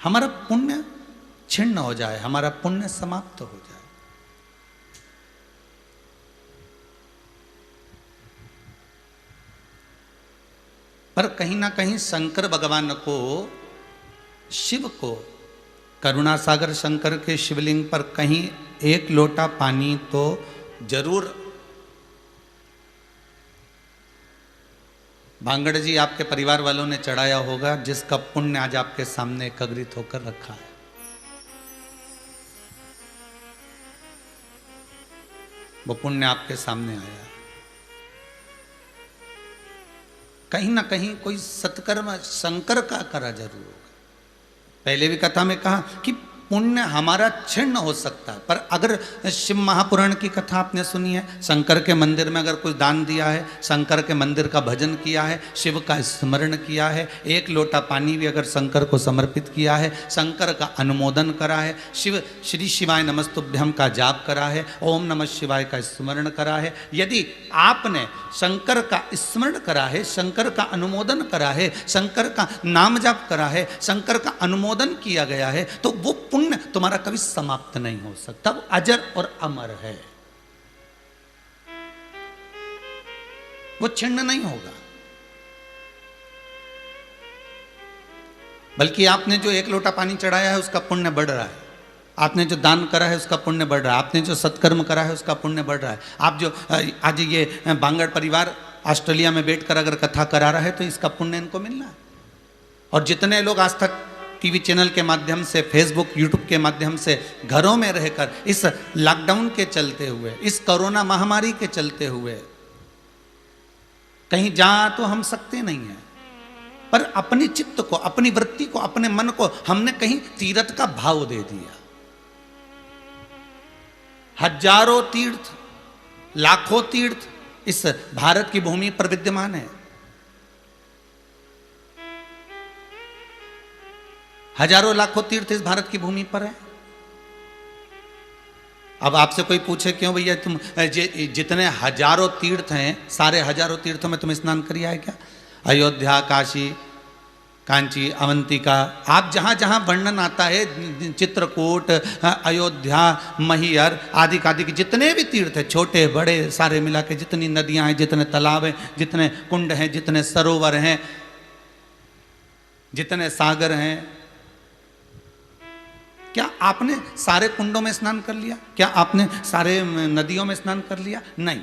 हमारा पुण्य छिन्न हो जाए, हमारा पुण्य समाप्त हो जाए। पर कहीं ना कहीं शंकर भगवान को, शिव को, करुणा सागर शंकर के शिवलिंग पर कहीं एक लोटा पानी तो जरूर भांगड़ जी आपके परिवार वालों ने चढ़ाया होगा, जिसका पुण्य आज आपके सामने एकत्रित होकर रखा है। वो पुण्य आपके सामने आया। कहीं ना कहीं कोई सत्कर्म शंकर का करा जरूर होगा। पहले भी कथा में कहा कि पुण्य हमारा छिन्न हो सकता है, पर अगर शिव महापुराण की कथा आपने सुनी है, शंकर के मंदिर में अगर कुछ दान दिया है, शंकर के मंदिर का भजन किया है, शिव का स्मरण किया है, एक लोटा पानी भी अगर शंकर को समर्पित किया है, शंकर का अनुमोदन करा है, शिव श्री शिवाय नमस्तुभ्यम का जाप करा है, ओम नमः शिवाय का स्मरण करा है, यदि आपने शंकर का स्मरण करा है, शंकर का अनुमोदन करा है, शंकर का नाम जाप करा है, शंकर का अनुमोदन किया गया है, तो वो पुण्य तुम्हारा कभी समाप्त नहीं हो सकता, वो अजर और अमर है, वो छिन्न नहीं होगा। बल्कि आपने जो एक लोटा पानी चढ़ाया है उसका पुण्य बढ़ रहा है, आपने जो दान करा है उसका पुण्य बढ़ रहा है, आपने जो सत्कर्म करा है उसका पुण्य बढ़ रहा है। आप जो आज ये बांगड़ परिवार ऑस्ट्रेलिया में बैठकर अगर कथा करा रहा है तो इसका पुण्य इनको मिलना है। और जितने लोग आज तक टीवी चैनल के माध्यम से, फेसबुक यूट्यूब के माध्यम से घरों में रहकर इस लॉकडाउन के चलते हुए, इस कोरोना महामारी के चलते हुए कहीं जा तो हम सकते नहीं हैं, पर अपनी चित्त को, अपनी वृत्ति को, अपने मन को हमने कहीं तीर्थ का भाव दे दिया। हजारों तीर्थ, लाखों तीर्थ इस भारत की भूमि पर विद्यमान है। हजारों लाखों तीर्थ इस भारत की भूमि पर है। अब आपसे कोई पूछे क्यों भैया तुम जितने हजारों तीर्थ हैं, सारे हजारों तीर्थों में तुम स्नान किया है क्या? अयोध्या, काशी, कांची, अवंतिका, आप जहां जहां वर्णन आता है, चित्रकूट, अयोध्या, मैहर आदि आदि के जितने भी तीर्थ है, छोटे बड़े सारे मिला के जितनी नदियां हैं, जितने तालाब हैं, जितने कुंड हैं, जितने सरोवर हैं, जितने सागर हैं, क्या आपने सारे कुंडों में स्नान कर लिया? क्या आपने सारे नदियों में स्नान कर लिया? नहीं।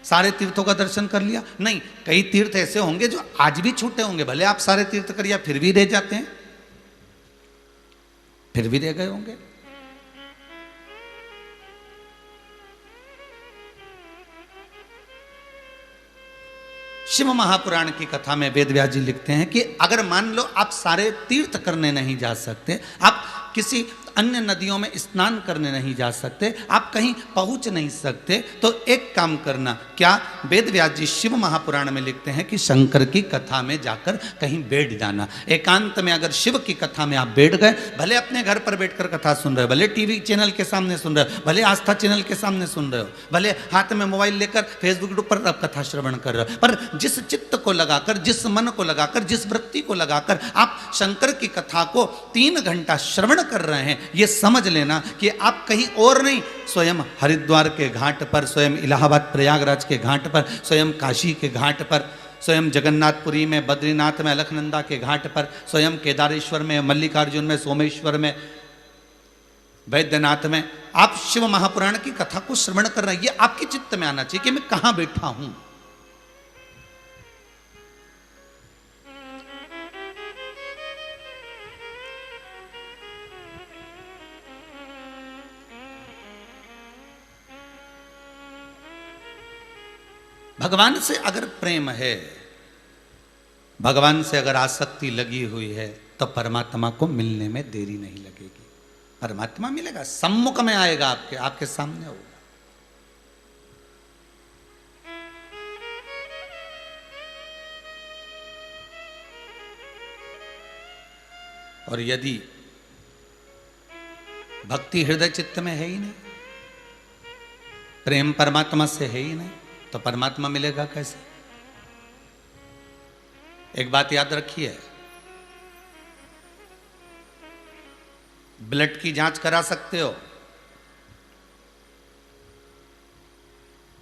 सारे तीर्थों का दर्शन कर लिया? नहीं। कई तीर्थ ऐसे होंगे जो आज भी छूटे होंगे, भले आप सारे तीर्थ करिए फिर भी रह जाते हैं, फिर भी रह गए होंगे। शिव महापुराण की कथा में वेदव्यास जी लिखते हैं कि अगर मान लो आप सारे तीर्थ करने नहीं जा सकते, आप किसी अन्य नदियों में स्नान करने नहीं जा सकते, आप कहीं पहुंच नहीं सकते, तो एक काम करना। क्या? वेदव्यास जी शिव महापुराण में लिखते हैं कि शंकर की कथा में जाकर कहीं बैठ जाना। एकांत में अगर शिव की कथा में आप बैठ गए, भले अपने घर पर बैठकर कथा सुन रहे हो, भले टीवी चैनल के सामने सुन रहे हो, भले आस्था चैनल के सामने सुन रहे हो, भले हाथ में मोबाइल लेकर फेसबुक यूट्यूब पर आप कथा श्रवण कर रहे हो, पर जिस चित्त को लगाकर, जिस मन को लगाकर, जिस वृत्ति को लगाकर आप शंकर की कथा को 3 घंटा श्रवण कर रहे हैं, ये समझ लेना कि आप कहीं और नहीं, स्वयं हरिद्वार के घाट पर, स्वयं इलाहाबाद प्रयागराज के घाट पर, स्वयं काशी के घाट पर, स्वयं जगन्नाथपुरी में, बद्रीनाथ में, अलकनंदा के घाट पर, स्वयं केदारेश्वर में, मल्लिकार्जुन में, सोमेश्वर में, वैद्यनाथ में आप शिव महापुराण की कथा को श्रवण कर रहे हैं। ये आपके चित्त में आना चाहिए कि मैं कहां बैठा हूं। भगवान से अगर प्रेम है, भगवान से अगर आसक्ति लगी हुई है, तो परमात्मा को मिलने में देरी नहीं लगेगी। परमात्मा मिलेगा, सम्मुख में आएगा, आपके सामने होगा। और यदि भक्ति हृदय चित्त में है ही नहीं, प्रेम परमात्मा से है ही नहीं, तो परमात्मा मिलेगा कैसे? एक बात याद रखिए, ब्लड की जांच करा सकते हो?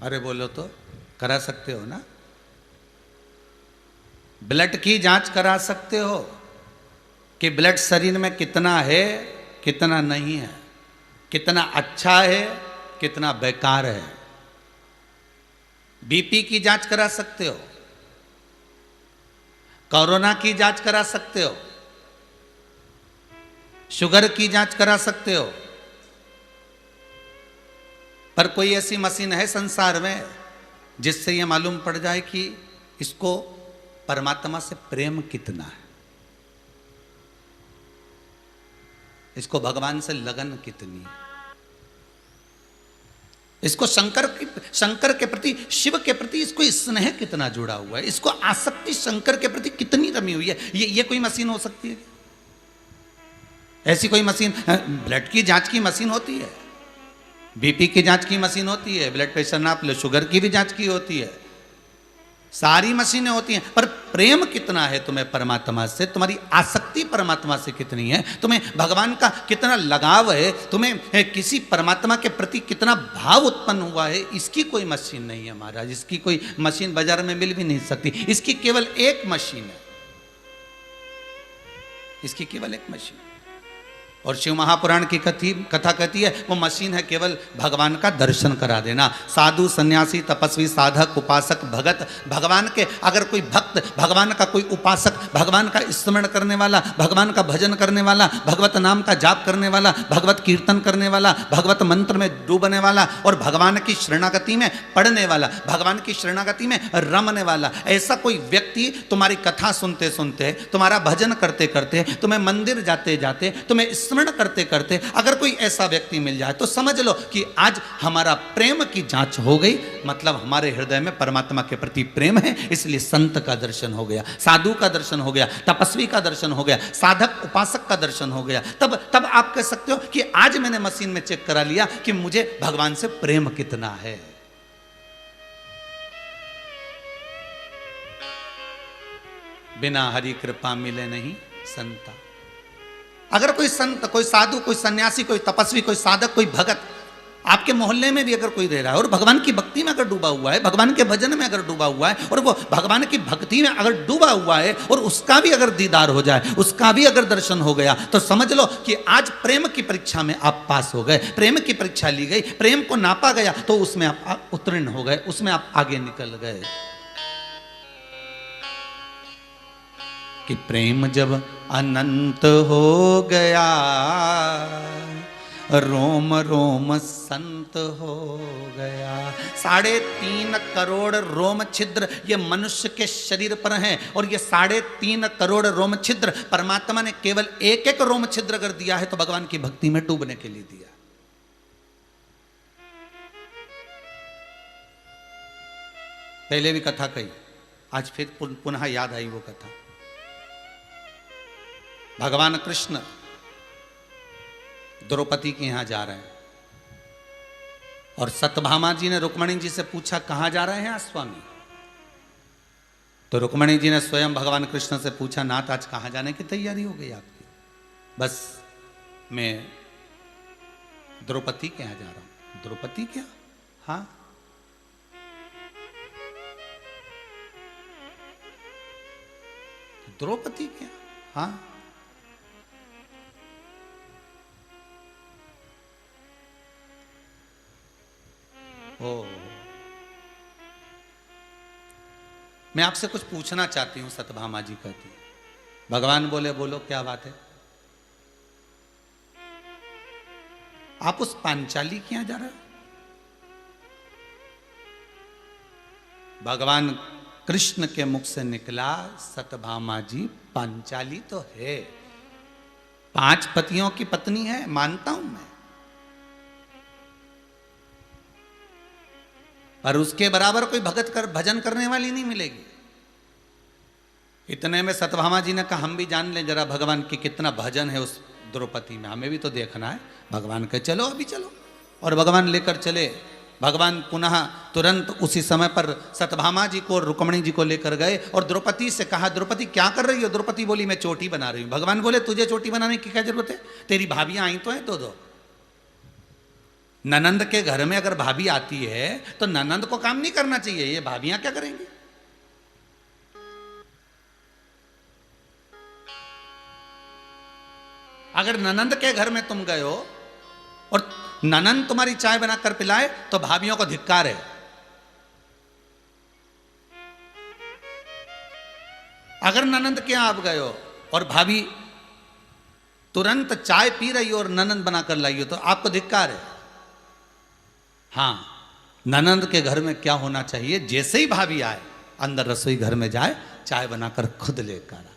अरे बोलो तो, करा सकते हो ना? ब्लड की जांच करा सकते हो कि ब्लड शरीर में कितना है, कितना नहीं है, कितना अच्छा है, कितना बेकार है। बीपी की जांच करा सकते हो, कोरोना की जांच करा सकते हो, शुगर की जांच करा सकते हो। पर कोई ऐसी मशीन है संसार में जिससे यह मालूम पड़ जाए कि इसको परमात्मा से प्रेम कितना है, इसको भगवान से लगन कितनी है, इसको शंकर के प्रति, शिव के प्रति इसको स्नेह कितना जुड़ा हुआ है, इसको आसक्ति शंकर के प्रति कितनी रमी हुई है। ये कोई मशीन हो सकती है? ऐसी कोई मशीन? ब्लड की जांच की मशीन होती है, बीपी की जांच की मशीन होती है, ब्लड प्रेशर नाप लो, शुगर की भी जांच की होती है, सारी मशीनें होती हैं। पर प्रेम कितना है तुम्हें परमात्मा से, तुम्हारी आसक्ति परमात्मा से कितनी है, तुम्हें भगवान का कितना लगाव है, तुम्हें किसी परमात्मा के प्रति कितना भाव उत्पन्न हुआ है, इसकी कोई मशीन नहीं है महाराज। इसकी कोई मशीन बाजार में मिल भी नहीं सकती। इसकी केवल एक मशीन है, इसकी केवल एक मशीन। और शिव महापुराण की कथा कहती है वो मशीन है केवल भगवान का दर्शन करा देना। साधु सन्यासी तपस्वी साधक उपासक भगत, भगवान के अगर कोई भक्त, भगवान का कोई उपासक, भगवान का स्मरण करने वाला, भगवान का भजन करने वाला, भगवत नाम का जाप करने वाला, भगवत कीर्तन करने वाला, भगवत मंत्र में डूबने वाला और भगवान की शरणागति में पढ़ने वाला, भगवान की शरणागति में रमने वाला, ऐसा कोई व्यक्ति तुम्हारी कथा सुनते सुनते, तुम्हारा भजन करते करते, तुम्हें मंदिर जाते जाते, तुम्हें स्मरण करते करते अगर कोई ऐसा व्यक्ति मिल जाए तो समझ लो कि आज हमारा प्रेम की जांच हो गई। मतलब हमारे हृदय में परमात्मा के प्रति प्रेम है, इसलिए संत का दर्शन हो गया, साधु का दर्शन हो गया, तपस्वी का दर्शन हो गया, साधक उपासक का दर्शन हो गया। तब आप कह सकते हो कि आज मैंने मशीन में चेक करा लिया कि मुझे भगवान से प्रेम कितना है। बिना हरि कृपा मिले नहीं संता। अगर कोई संत, कोई साधु, कोई सन्यासी, कोई तपस्वी, कोई साधक, कोई भगत आपके मोहल्ले में भी अगर कोई रह रहा है और भगवान की भक्ति में अगर डूबा हुआ है, भगवान के भजन में अगर डूबा हुआ है और वो भगवान की भक्ति में अगर डूबा हुआ है और उसका भी अगर दीदार हो जाए, उसका भी अगर दर्शन हो गया, तो समझ लो कि आज प्रेम की परीक्षा में आप पास हो गए, प्रेम की परीक्षा ली गई, प्रेम को नापा गया तो उसमें आप उत्तीर्ण हो गए, उसमें आप आगे निकल गए। कि प्रेम जब अनंत हो गया, रोम रोम संत हो गया। 3.5 करोड़ रोम छिद्र ये मनुष्य के शरीर पर हैं और ये 3.5 करोड़ रोम छिद्र परमात्मा ने केवल एक रोम छिद्र अगर दिया है तो भगवान की भक्ति में डूबने के लिए दिया। पहले भी कथा कही, आज फिर पुनः याद आई वो कथा। भगवान कृष्ण द्रौपदी के यहां जा रहे हैं और सत्यभामा जी ने रुक्मणी जी से पूछा कहां जा रहे हैं स्वामी? तो रुक्मणी जी ने स्वयं भगवान कृष्ण से पूछा, नाथ आज कहां जाने की तैयारी हो गई आपकी? बस मैं द्रौपदी के यहां जा रहा हूं। द्रौपदी क्या? हाँ, द्रौपदी क्या? हाँ। ओ, मैं आपसे कुछ पूछना चाहती हूं, सत्यभामा जी कहती है। भगवान बोले, बोलो क्या बात है? आप उस पांचाली के यहां जा रहे हो? भगवान कृष्ण के मुख से निकला, सत्यभामा जी पांचाली तो है, 5 पतियों की पत्नी है, मानता हूं मैं, पर उसके बराबर कोई भजन करने वाली नहीं मिलेगी। इतने में सत्यभामा जी ने कहा, हम भी जान लें जरा भगवान की कितना भजन है उस द्रौपदी में, हमें भी तो देखना है। भगवान कहे चलो अभी चलो, और भगवान लेकर चले भगवान पुनः तुरंत उसी समय पर सत्यभामा जी को रुक्मणी जी को लेकर गए और द्रौपदी से कहा, द्रौपदी क्या कर रही हो? द्रौपदी बोली मैं चोटी बना रही हूं। भगवान बोले तुझे चोटी बनाने की क्या जरूरत है, तेरी भाभियां आई तो है दो। ननंद के घर में अगर भाभी आती है तो ननंद को काम नहीं करना चाहिए, ये भाभियां क्या करेंगी? अगर ननंद के घर में तुम गए हो और ननंद तुम्हारी चाय बनाकर पिलाए तो भाभियों को धिक्कार है। अगर ननंद के यहां आप गए हो और भाभी तुरंत चाय पी रही हो और ननंद बनाकर लाई हो तो आपको धिक्कार है। हां, ननंद के घर में क्या होना चाहिए, जैसे ही भाभी आए अंदर रसोई घर में जाए, चाय बनाकर खुद लेकर आए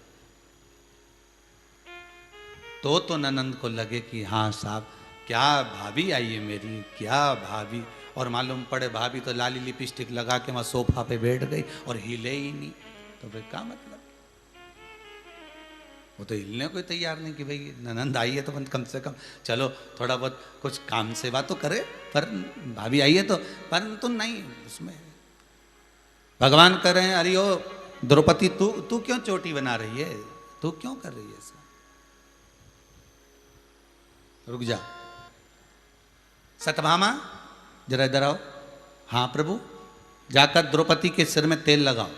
तो ननंद को लगे कि हाँ साहब क्या भाभी आई है मेरी, क्या भाभी। और मालूम पड़े भाभी तो लाली लिपस्टिक लगा के वहां सोफा पे बैठ गई और हिले ही नहीं, तो फिर क्या मतलब? वो तो हिलने को ही तैयार नहीं कि भाई ननंद आई है तो कम से कम चलो थोड़ा बहुत कुछ काम सेवा तो करे, पर भाभी आई है तो परंतु नहीं। उसमें भगवान कह रहे हैं अरे ओ द्रौपदी तू क्यों चोटी बना रही है, तू क्यों कर रही है ऐसा? रुक जा सत्यभामा, जरा इधर आओ। हाँ प्रभु, जाकर द्रौपदी के सिर में तेल लगाओ।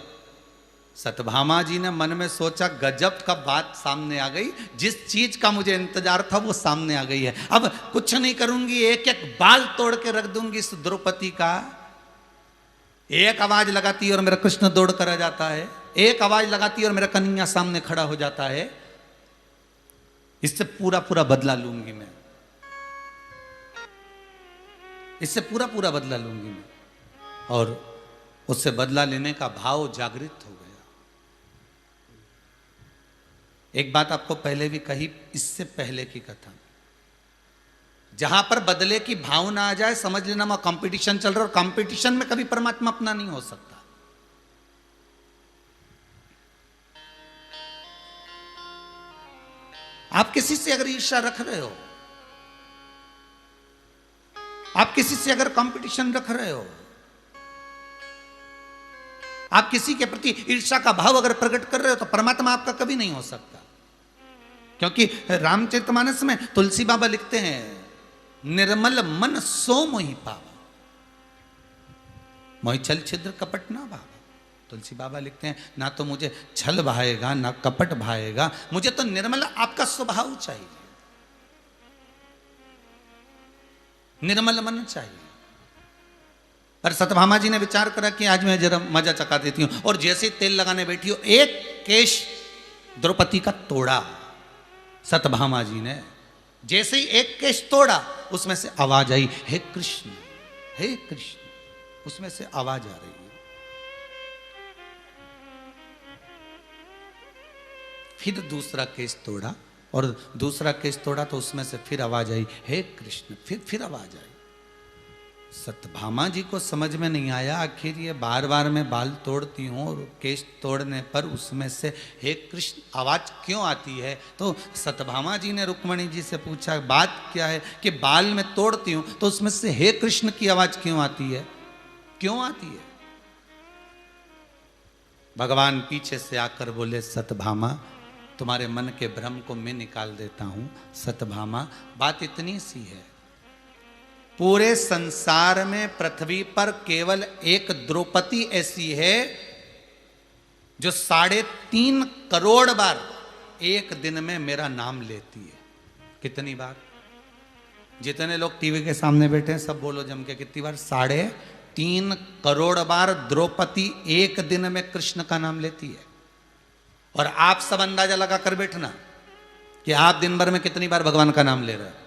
सत्यभामा जी ने मन में सोचा गजब का बात सामने आ गई, जिस चीज का मुझे इंतजार था वो सामने आ गई है। अब कुछ नहीं करूंगी, एक एक बाल तोड़ के रख दूंगी इस द्रौपदी का। एक आवाज लगाती है और मेरा कृष्ण दौड़ कर आ जाता है, एक आवाज लगाती है और मेरा कन्हैया सामने खड़ा हो जाता है। इससे पूरा पूरा बदला लूंगी मैं, इससे पूरा पूरा बदला लूंगी मैं। और उससे बदला लेने का भाव जागृत हो गया। एक बात आपको पहले भी कही, इससे पहले की कथा, जहां पर बदले की भावना आ जाए समझ लेना वहां कंपटीशन चल रहा है, और कंपटीशन में कभी परमात्मा अपना नहीं हो सकता। आप किसी से अगर ईर्ष्या रख रहे हो, आप किसी से अगर कंपटीशन रख रहे हो, आप किसी के प्रति ईर्ष्या का भाव अगर प्रकट कर रहे हो तो परमात्मा आपका कभी नहीं हो सकता। क्योंकि रामचरितमानस में तुलसी बाबा लिखते हैं निर्मल मन सो मोहि पावा, मोहि छल छिद्र कपट ना भावा। तुलसी बाबा लिखते हैं ना तो मुझे छल भाएगा ना कपट भाएगा, मुझे तो निर्मल आपका स्वभाव चाहिए, निर्मल मन चाहिए। पर सत्यभामा जी ने विचार करा कि आज मैं जरा मजा चखा देती हूं, और जैसे तेल लगाने बैठी हो एक केश द्रौपदी का तोड़ा सत्यभामा जी ने। जैसे ही एक केश तोड़ा उसमें से आवाज आई हे कृष्ण, हे कृष्ण, उसमें से आवाज आ रही है। फिर दूसरा केस तोड़ा और दूसरा केस तोड़ा तो उसमें से फिर आवाज आई हे कृष्ण, फिर आवाज आई। सत्यभामा जी को समझ में नहीं आया, आखिर ये बार बार मैं बाल तोड़ती हूँ और केश तोड़ने पर उसमें से हे कृष्ण आवाज क्यों आती है? तो सत्यभामा जी ने रुक्मणी जी से पूछा बात क्या है कि बाल में तोड़ती हूँ तो उसमें से हे कृष्ण की आवाज क्यों आती है, क्यों आती है? भगवान पीछे से आकर बोले सत्यभामा तुम्हारे मन के भ्रम को मैं निकाल देता हूं। सत्यभामा बात इतनी सी है, पूरे संसार में पृथ्वी पर केवल एक द्रौपदी ऐसी है जो 3.5 करोड़ बार एक दिन में मेरा नाम लेती है। कितनी बार? जितने लोग टीवी के सामने बैठे हैं सब बोलो जम के, कितनी बार? 3.5 करोड़ बार द्रौपदी एक दिन में कृष्ण का नाम लेती है। और आप सब अंदाजा लगा कर बैठना कि आप दिन भर में कितनी बार भगवान का नाम ले रहे हैं।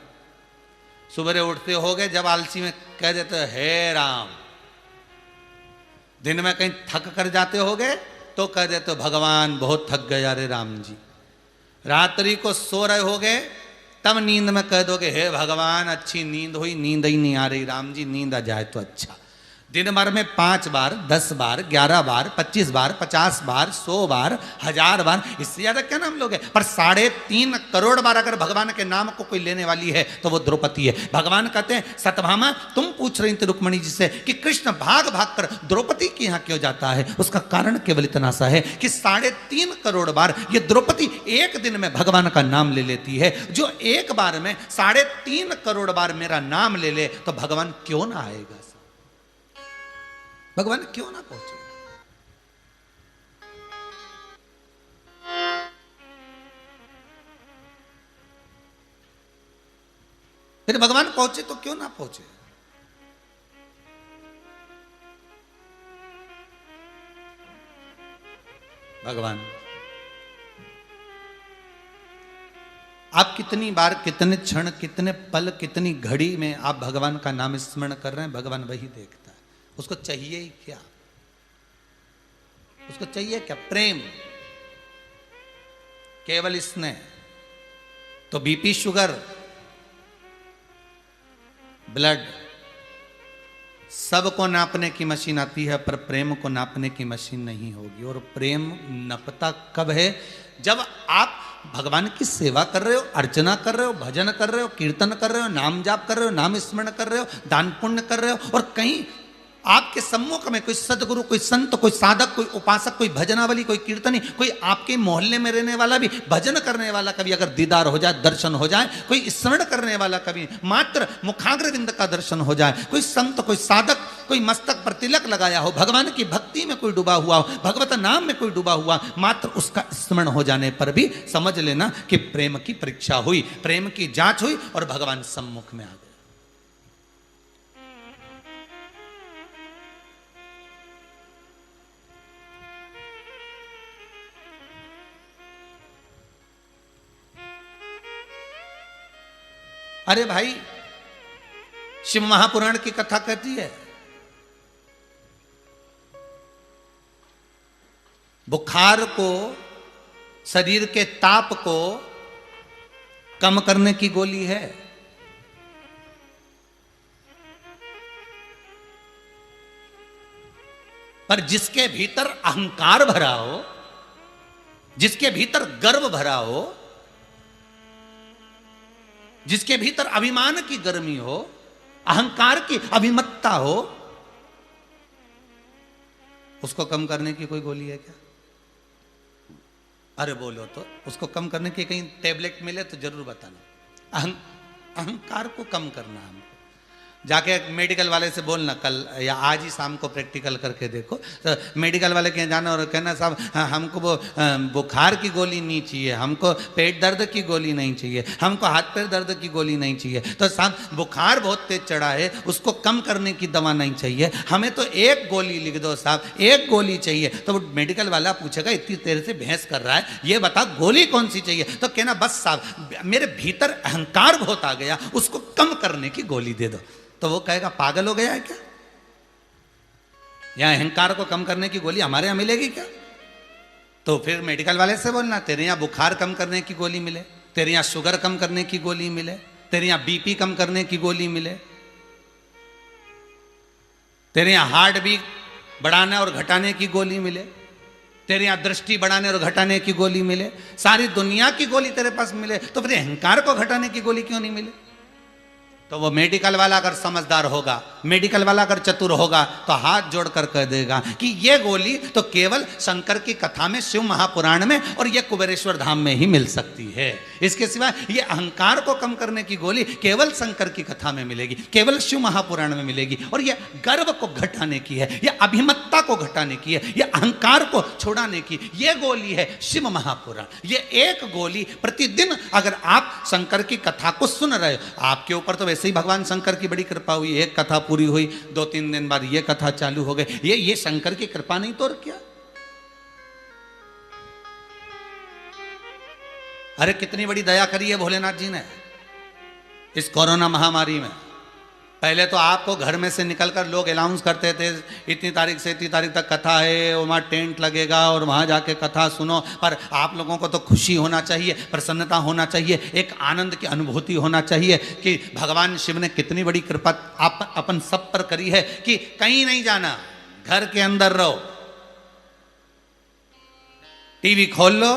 सुबह उठते होगे जब आलसी में कह देते हो हे राम, दिन में कहीं थक कर जाते होगे तो कह देते हो भगवान बहुत थक गया रे राम जी। रात्रि को सो रहे होगे तब नींद में कह दोगे हे भगवान अच्छी नींद हुई, नींद ही नहीं आ रही राम जी, नींद आ जाए तो अच्छा। दिन भर में 5 बार, 10 बार, 11 बार, 25 बार, 50 बार, 100 बार, 1000 बार, इससे ज्यादा क्या नाम लोगे? पर 3.5 करोड़ बार अगर भगवान के नाम को कोई लेने वाली है तो वो द्रौपदी है। भगवान कहते हैं सत्यभामा तुम पूछ रही थी रुक्मणी जी से कि कृष्ण भाग भाग कर द्रौपदी के यहां क्यों जाता है, उसका कारण केवल इतना सा है कि 3.5 करोड़ बार ये द्रौपदी एक दिन में भगवान का नाम ले लेती है। जो एक बार में 3.5 करोड़ बार मेरा नाम ले ले तो भगवान क्यों ना आएगा? भगवान क्यों ना पहुंचे? फिर भगवान पहुंचे तो क्यों ना पहुंचे? भगवान आप कितनी बार, कितने क्षण, कितने पल, कितनी घड़ी में आप भगवान का नाम स्मरण कर रहे हैं, भगवान वही देखता है। उसको चाहिए ही क्या? उसको चाहिए क्या? प्रेम, केवल स्नेह। तो बीपी, शुगर, ब्लड सबको नापने की मशीन आती है, पर प्रेम को नापने की मशीन नहीं होगी। और प्रेम नपता कब है? जब आप भगवान की सेवा कर रहे हो, अर्चना कर रहे हो, भजन कर रहे हो, कीर्तन कर रहे हो, नाम जाप कर रहे हो, नाम स्मरण कर रहे हो, दान पुण्य कर रहे हो, और कहीं आपके सम्मुख में कोई सदगुरु, कोई संत, कोई साधक, कोई उपासक, कोई भजनावली, कोई कीर्तनी, कोई आपके मोहल्ले में रहने वाला भी भजन करने वाला कभी अगर दीदार हो जाए, दर्शन हो जाए, कोई स्मरण करने वाला कभी मात्र मुखाग्र बिंद का दर्शन हो जाए, कोई संत, कोई साधक, कोई मस्तक पर तिलक लगाया हो, भगवान की भक्ति में कोई डूबा हुआ हो, भगवत नाम में कोई डूबा हुआ, मात्र उसका स्मरण हो जाने पर भी समझ लेना कि प्रेम की परीक्षा हुई, प्रेम की जांच हुई और भगवान सम्मुख में आ गए। अरे भाई, शिव महापुराण की कथा कहती है बुखार को, शरीर के ताप को कम करने की गोली है। पर जिसके भीतर अहंकार भरा हो, जिसके भीतर गर्व भरा हो, जिसके भीतर अभिमान की गर्मी हो, अहंकार की अभिमत्ता हो, उसको कम करने की कोई गोली है क्या? अरे बोलो तो, उसको कम करने की कहीं टेबलेट मिले तो जरूर बताना। अहंकार को कम करना हमको। जाके मेडिकल वाले से बोलना कल या आज ही शाम को प्रैक्टिकल करके देखो। तो मेडिकल वाले के जाना और कहना साहब हमको वो बुखार की गोली नहीं चाहिए, हमको पेट दर्द की गोली नहीं चाहिए, हमको हाथ पैर दर्द की गोली नहीं चाहिए। तो साहब बुखार बहुत तेज चढ़ा है, उसको कम करने की दवा नहीं चाहिए, हमें तो एक गोली लिख दो साहब, एक गोली चाहिए। तो वो मेडिकल वाला पूछेगा इतनी देर से बहस कर रहा है, ये बता गोली कौन सी चाहिए? तो कहना बस साहब मेरे भीतर अहंकार बहुत आ गया, उसको कम करने की गोली दे दो। तो वो कहेगा पागल हो गया है क्या? या अहंकार को कम करने की गोली हमारे यहां मिलेगी क्या? तो फिर मेडिकल वाले से बोलना तेरे यहां बुखार कम करने की गोली मिले, तेरे यहां शुगर कम करने की गोली मिले, तेरे यहां बीपी कम करने की गोली मिले, तेरे यहां हार्ट बीट बढ़ाने और घटाने की गोली मिले, तेरे यहां दृष्टि बढ़ाने और घटाने की गोली मिले, सारी दुनिया की गोली तेरे पास मिले, तो फिर अहंकार को घटाने की गोली क्यों नहीं मिले? तो वो मेडिकल वाला अगर समझदार होगा, मेडिकल वाला अगर चतुर होगा तो हाथ जोड़कर कह देगा कि ये गोली तो केवल शंकर की कथा में, शिव महापुराण में और ये कुबेरेश्वर धाम में ही मिल सकती है। इसके सिवा ये अहंकार को कम करने की गोली केवल शंकर की कथा में मिलेगी, केवल शिव महापुराण में मिलेगी। और ये गर्व को घटाने की है, ये अभिमत्ता को घटाने की है, ये अहंकार को छुड़ाने की ये गोली है शिव महापुराण। ये एक गोली प्रतिदिन अगर आप शंकर की कथा को सुन रहे हो, आपके ऊपर तो वैसे ही भगवान शंकर की बड़ी कृपा हुई, एक कथा पूरी हुई, 2-3 दिन बाद ये कथा चालू हो गई, ये शंकर की कृपा नहीं तो और क्या? अरे कितनी बड़ी दया करी है भोलेनाथ जी ने इस कोरोना महामारी में। पहले तो आपको घर में से निकलकर लोग अनाउंस करते थे इतनी तारीख से इतनी तारीख तक कथा है, वहाँ टेंट लगेगा और वहाँ जाके कथा सुनो। पर आप लोगों को तो खुशी होना चाहिए, प्रसन्नता होना चाहिए, एक आनंद की अनुभूति होना चाहिए कि भगवान शिव ने कितनी बड़ी कृपा आप अपन सब पर करी है कि कहीं नहीं जाना, घर के अंदर रहो, टीवी खोल लो,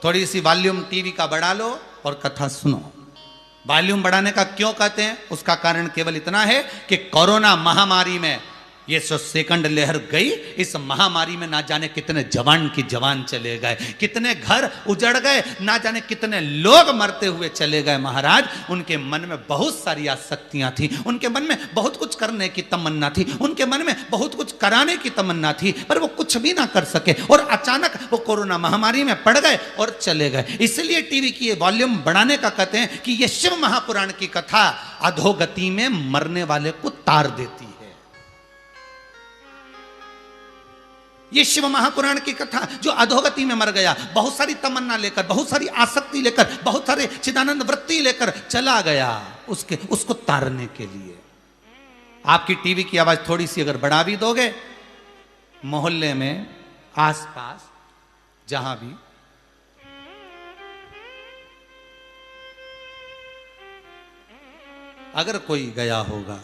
थोड़ी सी वॉल्यूम टीवी का बढ़ा लो और कथा सुनो। वॉल्यूम बढ़ाने का क्यों कहते हैं? उसका कारण केवल इतना है कि कोरोना महामारी में ये जो सेकंड लहर गई, इस महामारी में ना जाने कितने जवान की जवान चले गए, कितने घर उजड़ गए, ना जाने कितने लोग मरते हुए चले गए। महाराज, उनके मन में बहुत सारी आसक्तियां थी, उनके मन में बहुत कुछ करने की तमन्ना थी, उनके मन में बहुत कुछ कराने की तमन्ना थी, पर वो कुछ भी ना कर सके और अचानक वो कोरोना महामारी में पड़ गए और चले गए। इसलिए टीवी की ये वॉल्यूम बढ़ाने का कहते हैं कि ये शिव महापुराण की कथा अधोगति में मरने वाले को तार देती है। ये शिव महापुराण की कथा, जो अधोगति में मर गया, बहुत सारी तमन्ना लेकर, बहुत सारी आसक्ति लेकर, बहुत सारे चिदानंद वृत्ति लेकर चला गया, उसको तारने के लिए। आपकी टीवी की आवाज थोड़ी सी अगर बढ़ा भी दोगे, मोहल्ले में आसपास जहां भी अगर कोई गया होगा,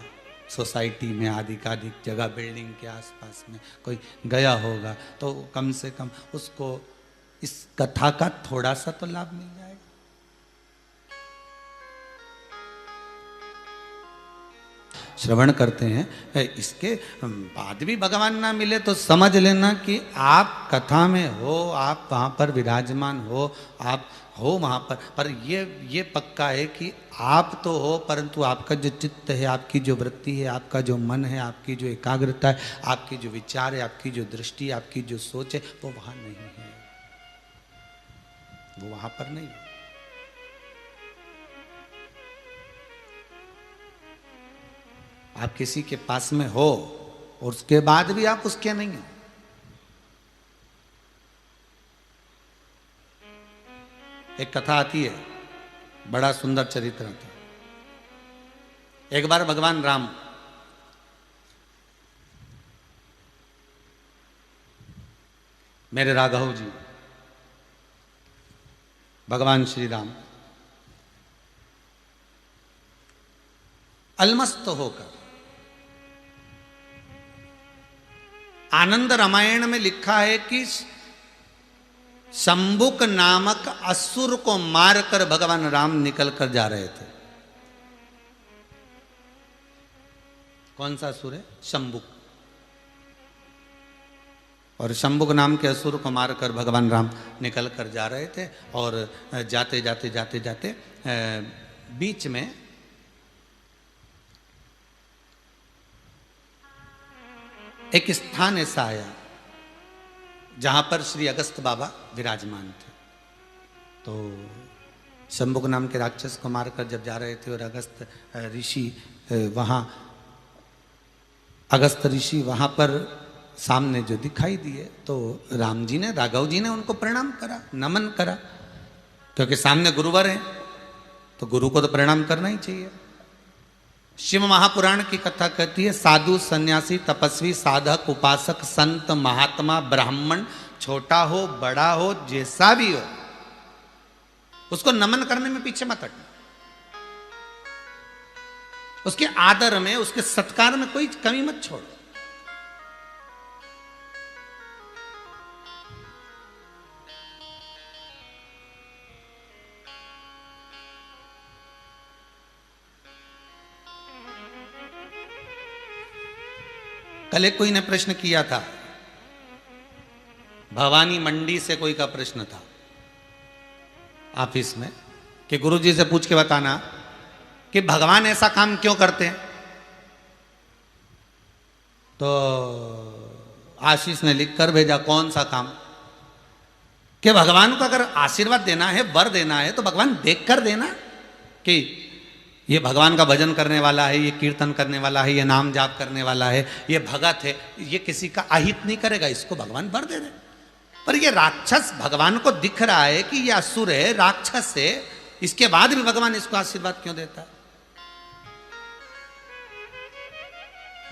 सोसाइटी में अधिकाधिक जगह बिल्डिंग के आसपास में कोई गया होगा, तो कम से कम उसको इस कथा का थोड़ा सा तो लाभ मिल जाएगा। श्रवण करते हैं, इसके बाद भी भगवान ना मिले तो समझ लेना कि आप कथा में हो, आप वहाँ पर विराजमान हो, आप हो वहाँ पर ये पक्का है कि आप तो हो, परंतु आपका जो चित्त है, आपकी जो वृत्ति है, आपका जो मन है, आपकी जो एकाग्रता है, आपकी जो विचार है, आपकी जो दृष्टि, आपकी जो सोच है, वो वहाँ नहीं है, वो वहाँ पर नहीं है। आप किसी के पास में हो और उसके बाद भी आप उसके नहीं हो। एक कथा आती है, बड़ा सुंदर चरित्र था। एक बार भगवान राम मेरे राघव जी, भगवान श्री राम अलमस्त होकर, आनंद रामायण में लिखा है कि शंबुक नामक असुर को मारकर भगवान राम निकल कर जा रहे थे। कौन सा असुर है? शंबुक। और शंबुक नाम के असुर को मारकर भगवान राम निकल कर जा रहे थे और जाते जाते जाते जाते बीच में एक स्थान ऐसा आया जहां पर श्री अगस्त बाबा विराजमान थे। तो शंबुक नाम के राक्षस को मारकर जब जा रहे थे और अगस्त ऋषि वहां पर सामने जो दिखाई दिए, तो राम जी ने, राघव जी ने उनको प्रणाम करा, नमन करा, क्योंकि सामने गुरुवर हैं तो गुरु को तो प्रणाम करना ही चाहिए। शिव महापुराण की कथा कहती है, साधु सन्यासी तपस्वी साधक उपासक संत महात्मा ब्राह्मण, छोटा हो बड़ा हो जैसा भी हो, उसको नमन करने में पीछे मत हटना। उसके आदर में, उसके सत्कार में कोई कमी मत छोड़ो। कल एक कोई ने प्रश्न किया था, भवानी मंडी से कोई का प्रश्न था ऑफिस में, कि गुरुजी से पूछ के बताना कि भगवान ऐसा काम क्यों करते हैं। तो आशीष ने लिख कर भेजा, कौन सा काम? कि भगवान को अगर आशीर्वाद देना है, वर देना है, तो भगवान देख कर देना कि ये भगवान का भजन करने वाला है, ये कीर्तन करने वाला है, ये नाम जाप करने वाला है, ये भगत है, ये किसी का अहित नहीं करेगा, इसको भगवान वर दे दे। पर ये राक्षस भगवान को दिख रहा है कि ये असुर है, राक्षस है, इसके बाद भी भगवान इसको आशीर्वाद क्यों देता है?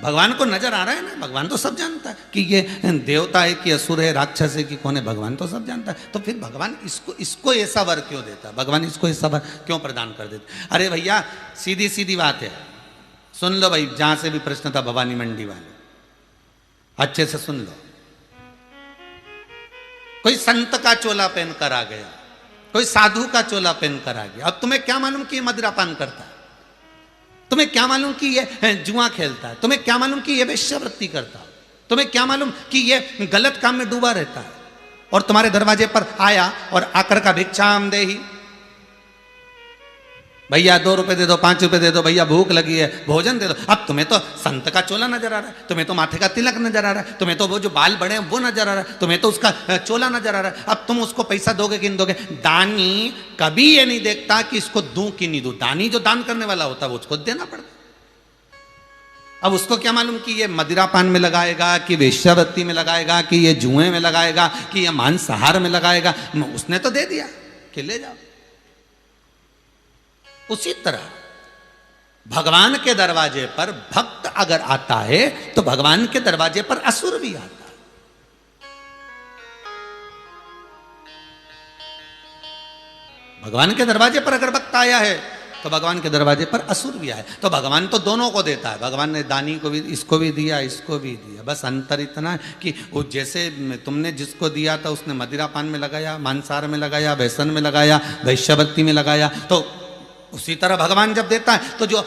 भगवान को नजर आ रहा है ना, भगवान तो सब जानता है कि ये देवता है कि असुर है, राक्षस है कि कौन है, भगवान तो सब जानता है। तो फिर भगवान इसको ऐसा वर क्यों देता है, भगवान इसको ऐसा वर क्यों प्रदान कर देता? अरे भैया सीधी सीधी बात है, सुन लो भाई, जहां से भी प्रश्न था भवानी मंडी वाले, अच्छे से सुन लो। कोई संत का चोला पहन कर आ गया, कोई साधु का चोला पहन कर आ गया, अब तुम्हें क्या मालूम कि ये मदिरापान करता है, तुम्हें क्या मालूम कि ये जुआ खेलता है, तुम्हें क्या मालूम कि ये वेश्यावृत्ति करता है, तुम्हें क्या मालूम कि ये गलत काम में डूबा रहता है, और तुम्हारे दरवाजे पर आया और आकर का भिक्षाम देही, भैया 2 रुपए दे दो, 5 रुपए दे दो, भैया भूख लगी है भोजन दे दो। अब तुम्हें तो संत का चोला नजर आ रहा है, तुम्हें तो माथे का तिलक नजर आ रहा है, तुम्हें तो वो जो बाल बड़े हैं वो नजर आ रहा है, तुम्हें तो उसका चोला नजर आ रहा है। अब तुम उसको पैसा दोगे कि नहीं दोगे? दानी कभी ये नहीं देखता कि इसको दूं कि नहीं दूं, दानी जो दान करने वाला होता है वो उसको देना पड़ता। अब उसको क्या मालूम कि ये मदिरापान में लगाएगा, कि वेश्यावृत्ति में लगाएगा, कि ये जुए में लगाएगा, कि ये मांसाहार में लगाएगा, उसने तो दे दिया कि ले जाओ। उसी तरह भगवान के दरवाजे पर भक्त अगर आता है तो भगवान के दरवाजे पर असुर भी आता है। भगवान के दरवाजे पर अगर भक्त आया है तो भगवान के दरवाजे पर असुर भी आया। तो भगवान तो दोनों को देता है, भगवान ने दानी को भी, इसको भी दिया, इसको भी दिया। बस अंतर इतना है कि वो जैसे तुमने जिसको दिया था उसने मदिरापान में लगाया, मांसाहार में लगाया, व्यसन में लगाया, वैश्यावृत्ति में लगाया, तो उसी तरह भगवान जब देता है तो जो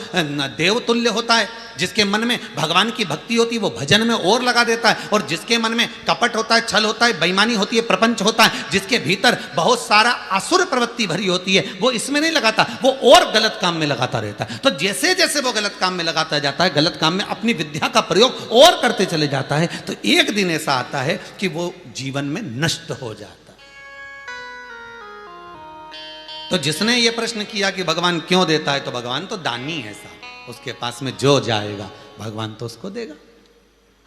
देवतुल्य होता है, जिसके मन में भगवान की भक्ति होती है वो भजन में और लगा देता है, और जिसके मन में कपट होता है, छल होता है, बेईमानी होती है, प्रपंच होता है, जिसके भीतर बहुत सारा असुर प्रवृत्ति भरी होती है, वो इसमें नहीं लगाता, वो और गलत काम में लगाता रहता है। तो जैसे जैसे वो गलत काम में लगाता जाता है, गलत काम में अपनी विद्या का प्रयोग और करते चले जाता है, तो एक दिन ऐसा आता है कि वो जीवन में नष्ट हो जाता है। तो जिसने ये प्रश्न किया कि भगवान क्यों देता है, तो भगवान तो दानी है साहब, उसके पास में जो जाएगा भगवान तो उसको देगा।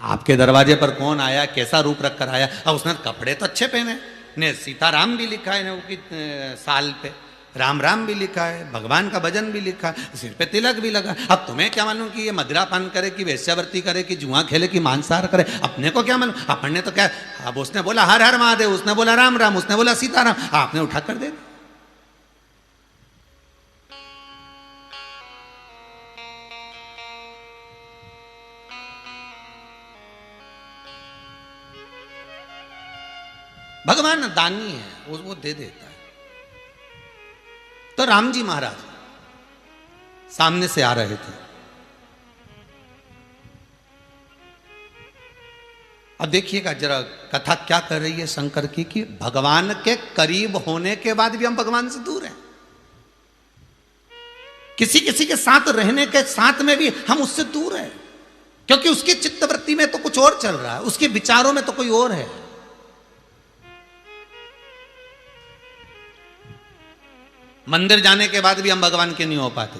आपके दरवाजे पर कौन आया, कैसा रूप रख कर आया, अब उसने कपड़े तो अच्छे पहने, ने सीताराम भी लिखा है, ने उसकी साल पे राम राम भी लिखा है, भगवान का भजन भी लिखा है, सिर पे तिलक भी लगा। अब तुम्हें क्या मालूम कि ये मदिरापान करे, कि वेश्यावृत्ति करे, कि जुआ खेले, कि मांसाहार करे, अपने को क्या मालूम? अपन ने तो क्या, अब उसने बोला हर हर महादेव, उसने बोला राम राम, उसने बोला सीताराम, आपने उठा कर दे। भगवान दानी है, वो दे देता है। तो राम जी महाराज सामने से आ रहे थे, अब देखिएगा जरा कथा क्या कर रही है शंकर की, कि भगवान के करीब होने के बाद भी हम भगवान से दूर हैं। किसी किसी के साथ रहने के साथ में भी हम उससे दूर हैं, क्योंकि उसकी चित्तवृत्ति में तो कुछ और चल रहा है, उसके विचारों में तो कोई और है। मंदिर जाने के बाद भी हम भगवान के नहीं हो पाते।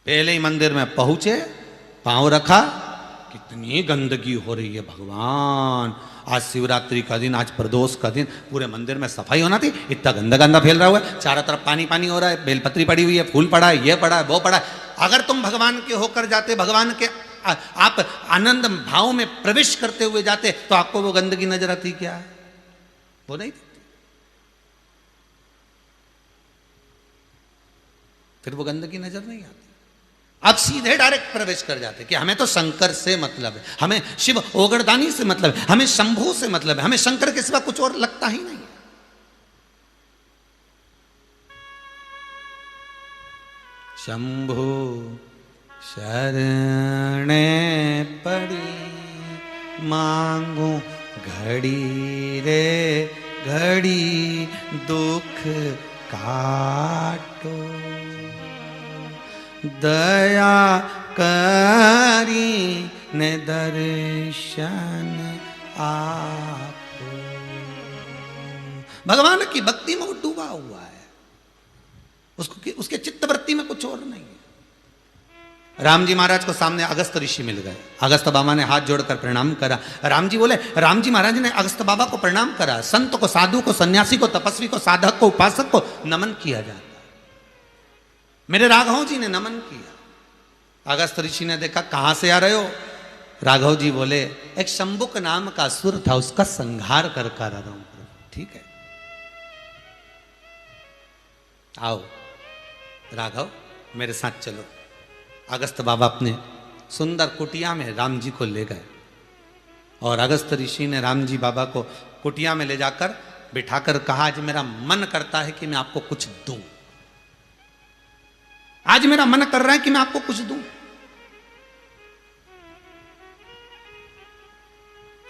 पहले ही मंदिर में पहुंचे, पांव रखा, कितनी गंदगी हो रही है भगवान, आज शिवरात्रि का दिन, आज प्रदोष का दिन, पूरे मंदिर में सफाई होना थी, इतना गंदा गंदा फैल रहा हुआ है, चारों तरफ पानी पानी हो रहा है, बेलपत्री पड़ी हुई है, फूल पड़ा है, ये पड़ा है, वो पड़ा है। अगर तुम भगवान के होकर जाते, भगवान के आप आनंद भाव में प्रवेश करते हुए जाते, तो आपको वो गंदगी नजर आती क्या है? वो नहीं दिखती। फिर वो गंदगी नजर नहीं आती। आप सीधे डायरेक्ट प्रवेश कर जाते कि हमें तो शंकर से मतलब है, हमें शिव ओगरदानी से मतलब है, हमें शंभू से मतलब है, हमें शंकर के सिवा कुछ और लगता ही नहीं। शंभू शरणे पड़ी मांगू घड़ी रे घड़ी दुख काटो, दया करी ने दर्शन आपो। भगवान की भक्ति में वो डूबा हुआ है, उसको उसके चित्तवृत्ति में कुछ और नहीं है। राम जी महाराज को सामने अगस्त ऋषि मिल गए, अगस्त बाबा ने हाथ जोड़कर प्रणाम करा। राम जी बोले, राम जी महाराज ने अगस्त बाबा को प्रणाम करा। संत को, साधु को, सन्यासी को, तपस्वी को, साधक को, उपासक को नमन किया जाता। मेरे राघव जी ने नमन किया। अगस्त ऋषि ने देखा, कहां से आ रहे हो? राघव जी बोले, एक शंबुक नाम का असुर था, उसका संहार कर आ रहा हूं प्रभु। ठीक है, आओ राघव मेरे साथ चलो। अगस्त बाबा अपने सुंदर कुटिया में राम जी को ले गए और अगस्त ऋषि ने राम जी बाबा को कुटिया में ले जाकर बिठाकर कहा, आज मेरा मन करता है कि मैं आपको कुछ दूं। आज मेरा मन कर रहा है कि मैं आपको कुछ दूं।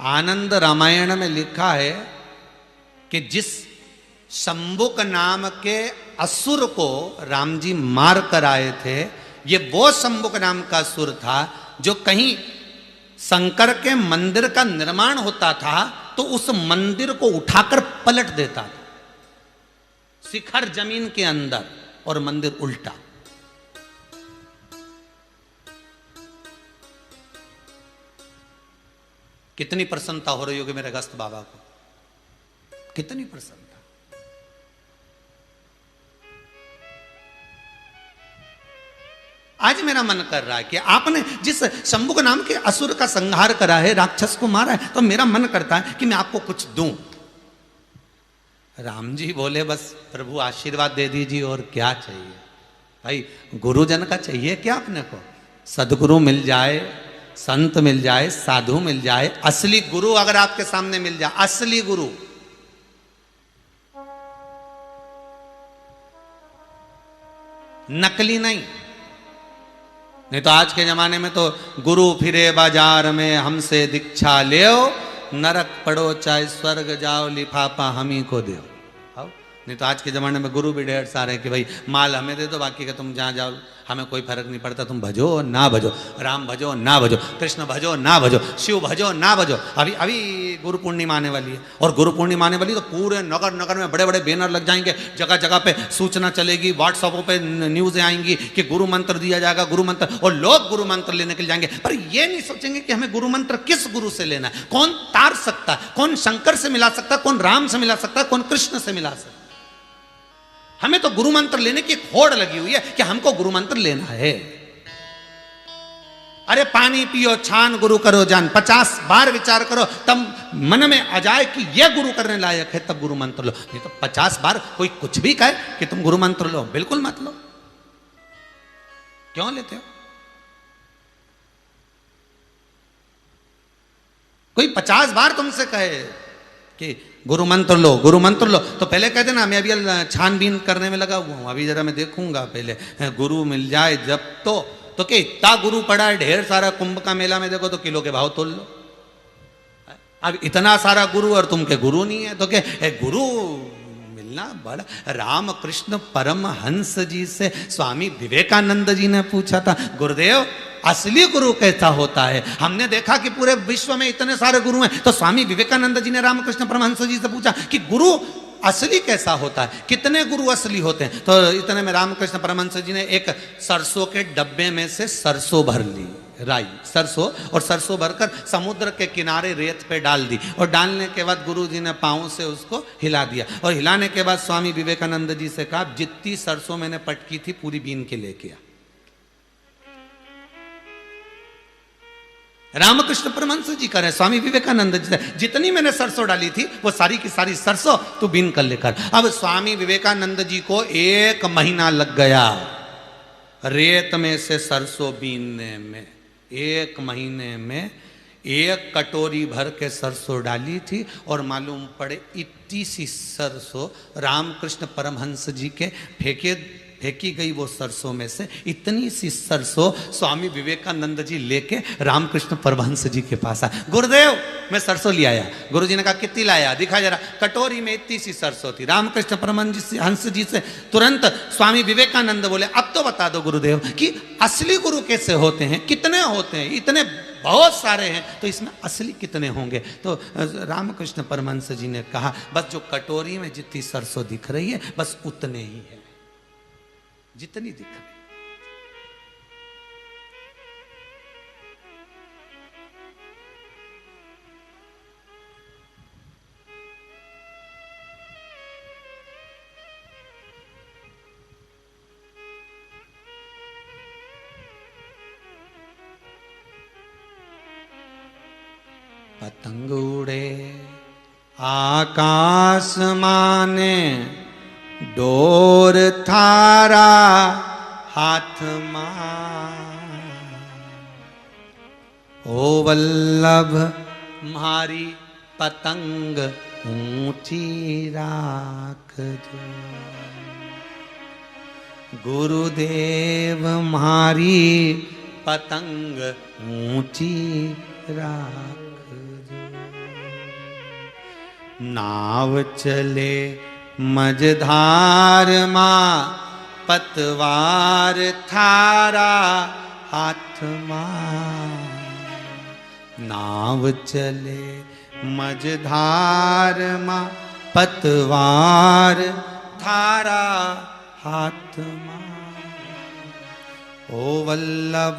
आनंद रामायण में लिखा है कि जिस शंबुक नाम के असुर को राम जी मार कर आए थे, ये वो शंबुक नाम का असुर था जो कहीं शंकर के मंदिर का निर्माण होता था तो उस मंदिर को उठाकर पलट देता था, शिखर जमीन के अंदर और मंदिर उल्टा। कितनी प्रसन्नता हो रही होगी मेरे अगस्त बाबा को, कितनी प्रसन्नता। आज मेरा मन कर रहा है कि आपने जिस शंभुक नाम के असुर का संहार करा है, राक्षस को मारा है, तो मेरा मन करता है कि मैं आपको कुछ दूं। राम जी बोले, बस प्रभु आशीर्वाद दे दीजिए, और क्या चाहिए भाई? गुरुजन का चाहिए क्या अपने को? सदगुरु मिल जाए, संत मिल जाए, साधु मिल जाए, असली गुरु अगर आपके सामने मिल जाए, असली गुरु। नकली नहीं। नहीं तो आज के जमाने में तो गुरु फिरे बाजार में, हमसे दीक्षा ले, नरक पड़ो चाहे स्वर्ग जाओ, लिफाफा हम ही को दो। नहीं तो आज के ज़माने में गुरु भी ढेर सारे हैं कि भाई माल हमें दे दो, बाकी का तुम जहाँ जाओ हमें कोई फर्क नहीं पड़ता, तुम भजो ना भजो, राम भजो ना भजो, कृष्ण भजो ना भजो, शिव भजो ना भजो। अभी अभी गुरु पूर्णिमा आने वाली है, और गुरु पूर्णिमा आने वाली तो पूरे नगर नगर में बड़े बड़े बैनर लग जाएंगे, जगह जगह पे सूचना चलेगी, व्हाट्सएपों पे न्यूज़ें आएंगी कि गुरु मंत्र दिया जाएगा, गुरु मंत्र, और लोग गुरु मंत्र लेने के लिए जाएंगे। पर ये नहीं सोचेंगे कि हमें गुरु मंत्र किस गुरु से लेना है, कौन तार सकता है, कौन शंकर से मिला सकता है, कौन राम से मिला सकता है, कौन कृष्ण से मिला सकता है। हमें तो गुरु मंत्र लेने की एक होड़ लगी हुई है कि हमको गुरु मंत्र लेना है। अरे पानी पियो छान गुरु करो जान, 50 बार विचार करो तब मन में आ जाए कि यह गुरु करने लायक है, तब गुरु मंत्र लो। नहीं तो 50 बार कोई कुछ भी कहे कि तुम गुरु मंत्र लो, बिल्कुल मत लो। क्यों लेते हो? कोई 50 बार तुमसे कहे कि गुरु मंत्र लो, गुरु मंत्र लो, तो पहले कह देना मैं अभी छानबीन करने में लगा हुआ हूं, अभी जरा मैं देखूंगा पहले गुरु मिल जाए जब तो क्या इतना गुरु पड़ा है ढेर सारा, कुंभ का मेला में देखो तो किलो के भाव तोल लो। अब इतना सारा गुरु और तुम के गुरु नहीं है, तो क्या गुरु मिलना बड़ा। राम कृष्ण परम हंस जी से स्वामी विवेकानंद जी ने पूछा था, गुरुदेव असली गुरु कैसा होता है? हमने देखा कि पूरे विश्व में इतने सारे गुरु हैं, तो स्वामी विवेकानंद जी ने रामकृष्ण परमहंस जी से पूछा कि गुरु असली कैसा होता है, कितने गुरु असली होते हैं? तो इतने में रामकृष्ण परमहंस जी ने एक सरसों के डब्बे में से सरसों भर ली, राई सरसों, और सरसों भरकर समुद्र के किनारे रेत पे डाल दी, और डालने के बाद गुरु जी ने पाँव से उसको हिला दिया, और हिलाने के बाद स्वामी विवेकानंद जी से कहा, जितनी सरसों मैंने पटकी थी पूरी बीन के लेके आ। रामकृष्ण परमहंस जी कह रहे, स्वामी विवेकानंद जी, जितनी मैंने सरसों डाली थी वो सारी की सारी सरसों तू बीन कर लेकर। अब स्वामी विवेकानंद जी को 1 महीना लग गया रेत में से सरसों बीनने में। 1 महीने में 1 कटोरी भर के सरसों डाली थी, और मालूम पड़े इतनी सी सरसों रामकृष्ण परमहंस जी के फेंकी गई। वो सरसों में से इतनी सी सरसों स्वामी विवेकानंद जी लेके रामकृष्ण परमहंस जी के पास आए, गुरुदेव मैं सरसों ले आया। गुरु जी ने कहा कितनी लाया, दिखा जरा। कटोरी में इतनी सी सरसों थी। रामकृष्ण परमहंस जी से तुरंत स्वामी विवेकानंद बोले, अब तो बता दो गुरुदेव कि असली गुरु कैसे होते हैं, कितने होते हैं? इतने बहुत सारे हैं, तो इसमें असली कितने होंगे? तो रामकृष्ण परमहंस जी ने कहा, बस जो कटोरी में जितनी सरसों दिख रही है बस उतने ही है, जितनी दिख रही। पतंग उड़े आकाश माने डोर थारा हाथ मां ओ वल्लभ मारी पतंग ऊंची राख जो गुरुदेव मारी पतंग ऊंची राख जो नाव चले मझधार मां पतवार थारा हाथ मां नाव चले मझधार मां पतवार थारा हाथ मां ओ वल्लभ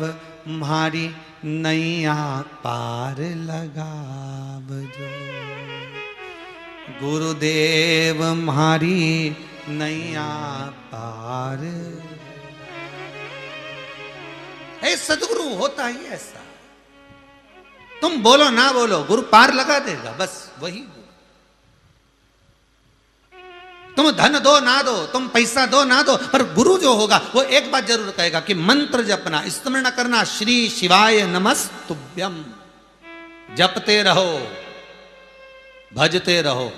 मारी नैया पार लगाव जो गुरुदेव मारी नैया पार। ऐ सदगुरु होता ही ऐसा, तुम बोलो ना बोलो गुरु पार लगा देगा, बस वही गुरु। तुम धन दो ना दो, तुम पैसा दो ना दो, पर गुरु जो होगा वो एक बात जरूर कहेगा कि मंत्र जपना, स्मरण करना, श्री शिवाय नमस्तुभ्यम, जपते रहो, भजते रहो।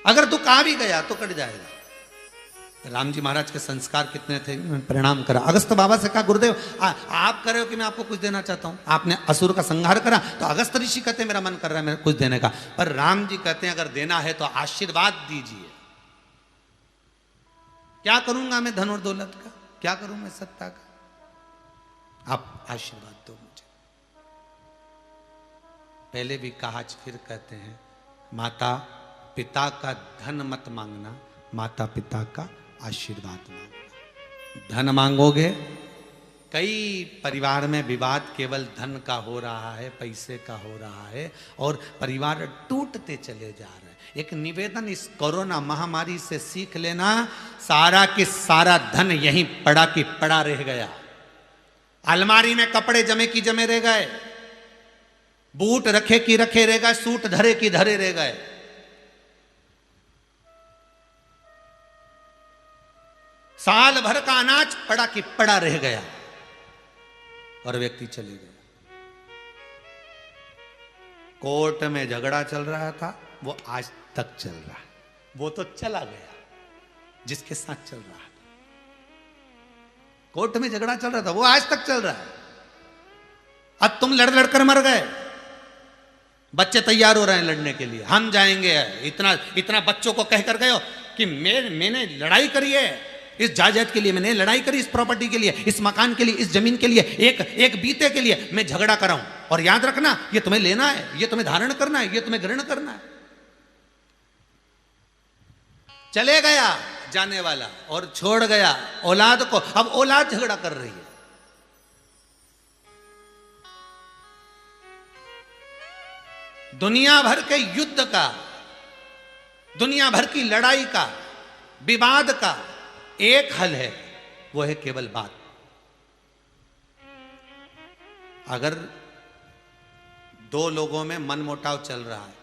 अगर दुख आ भी गया तो कट जाएगा। राम जी महाराज के संस्कार कितने थे, प्रणाम करा। अगस्त बाबा से कहा गुरुदेव आप कर रहे हो कि मैं आपको कुछ देना चाहता हूं, आपने असुर का संहार करा, तो अगस्त ऋषि कहते हैं मेरा मन कर रहा है मेरे कुछ देने का, पर राम जी कहते हैं अगर देना है तो आशीर्वाद दीजिए। क्या करूंगा मैं धन और दौलत का, क्या करूं मैं सत्ता का, आप आशीर्वाद दो मुझे। पहले भी कहा, आज फिर कहते हैं, माता पिता का धन मत मांगना, माता पिता का आशीर्वाद मांगना। धन मांगोगे, कई परिवार में विवाद केवल धन का हो रहा है, पैसे का हो रहा है, और परिवार टूटते चले जा रहे हैं। एक निवेदन इस कोरोना महामारी से सीख लेना, सारा के सारा धन यहीं पड़ा की पड़ा रह गया। अलमारी में कपड़े जमे की जमे रह गए, बूट रखे की रखे रह गए, सूट धरे की धरे रह गए। साल भर का अनाज पड़ा की पड़ा रह गया और व्यक्ति चले गए। कोर्ट में झगड़ा चल रहा था, वो आज तक चल रहा है। वो तो चला गया जिसके साथ चल रहा था। कोर्ट में झगड़ा चल रहा था, वो आज तक चल रहा है। अब तुम लड़ लड़ कर मर गए, बच्चे तैयार हो रहे हैं लड़ने के लिए, हम जाएंगे। इतना इतना बच्चों को कहकर गए हो कि मैंने लड़ाई करी है, इस जायदाद के लिए मैंने लड़ाई करी, इस प्रॉपर्टी के लिए, इस मकान के लिए, इस जमीन के लिए, एक बीते के लिए मैं झगड़ा कर रहा हूं। और याद रखना, ये तुम्हें लेना है, ये तुम्हें धारण करना है, ये तुम्हें ग्रहण करना है। चले गया जाने वाला और छोड़ गया औलाद को। अब औलाद झगड़ा कर रही है। दुनिया भर के युद्ध का, दुनिया भर की लड़ाई का, विवाद का एक हल है, वो है केवल बात। अगर दो लोगों में मनमुटाव चल रहा है,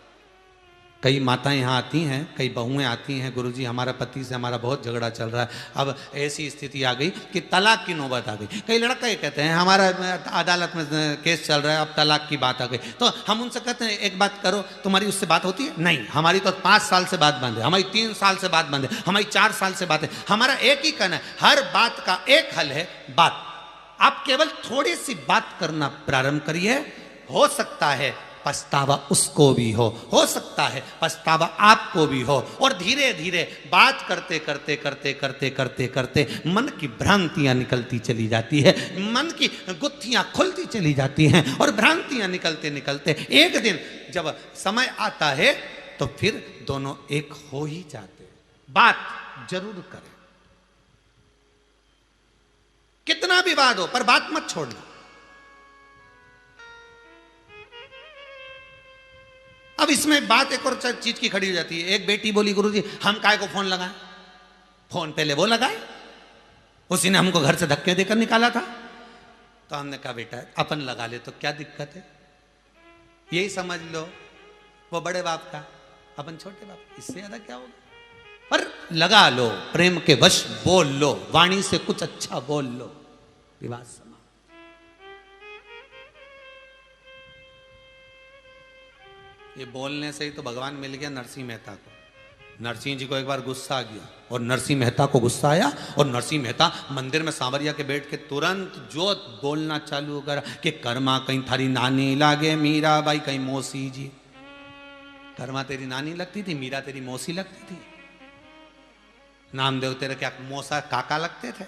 कई माताएं यहाँ आती हैं, कई बहुएं आती हैं, गुरुजी हमारा पति से हमारा बहुत झगड़ा चल रहा है, अब ऐसी स्थिति आ गई कि तलाक की नौबत आ गई। कई लड़का ये कहते हैं हमारा अदालत में केस चल रहा है, अब तलाक की बात आ गई। तो हम उनसे कहते हैं एक बात करो, तुम्हारी उससे बात होती है? नहीं, हमारी तो 5 साल से बात बंद है, हमारी 3 साल से बात बंद है, हमारी 4 साल से बात है। हमारा एक ही कहना है, हर बात का एक हल है, बात। आप केवल थोड़ी सी बात करना प्रारंभ करिए, हो सकता है पछतावा उसको भी हो सकता है पछतावा आपको भी हो। और धीरे धीरे बात करते करते करते करते करते करते मन की भ्रांतियां निकलती चली जाती है, मन की गुत्थियां खुलती चली जाती हैं, और भ्रांतियां निकलते निकलते एक दिन जब समय आता है तो फिर दोनों एक हो ही जाते हैं। बात जरूर करें, कितना विवाद हो, पर बात मत छोड़ना। अब इसमें बात एक और चीज की खड़ी हो जाती है। एक बेटी बोली गुरुजी हम काय को फोन लगाएं? फोन पहले वो लगाए, उसी ने हमको घर से धक्के देकर निकाला था। तो हमने कहा बेटा अपन लगा ले तो क्या दिक्कत है, यही समझ लो वो बड़े बाप का, अपन छोटे बाप, इससे ज्यादा क्या होगा। पर लगा लो, प्रेम के वश बोल लो, वाणी से कुछ अच्छा बोल लो, विवाद समाप्त। ये बोलने से ही तो भगवान मिल गया नरसिंह मेहता को। नरसिंह जी को एक बार गुस्सा आ गया और नरसिंह मेहता को गुस्सा आया और नरसिंह मेहता मंदिर में सांवरिया के बैठ के तुरंत जो बोलना चालू करा कि कर्मा कहीं थारी नानी लागे मीरा बाई कहीं मौसी जी। कर्मा तेरी नानी लगती थी, मीरा तेरी मौसी लगती थी, नामदेव तेरे क्या मौसा काका लगते थे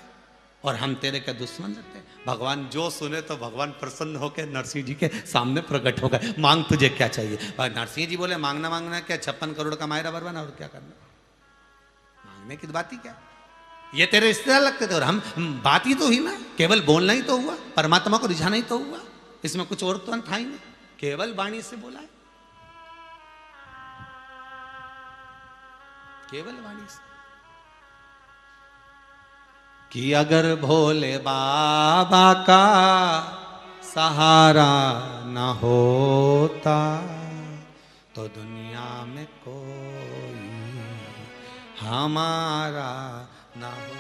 और हम तेरे क्या दुश्मन लगते। भगवान जो सुने तो भगवान प्रसन्न होकर नरसिंह जी के सामने प्रकट हो गए, मांग तुझे क्या चाहिए। नरसिंह जी बोले मांगना मांगना क्या, 56 करोड़ का मायरा बरवाना, और क्या करना, मांगने की बात ही क्या, ये तेरे रिश्तेदार लगते थे और हम बात ही तो हुई ना, केवल बोलना ही तो हुआ, परमात्मा को रिझाना ही तो हुआ, इसमें कुछ और तो था ही नहीं, केवल वाणी से बोला है, केवल वाणी से। कि अगर भोले बाबा का सहारा न होता तो दुनिया में कोई हमारा न हो।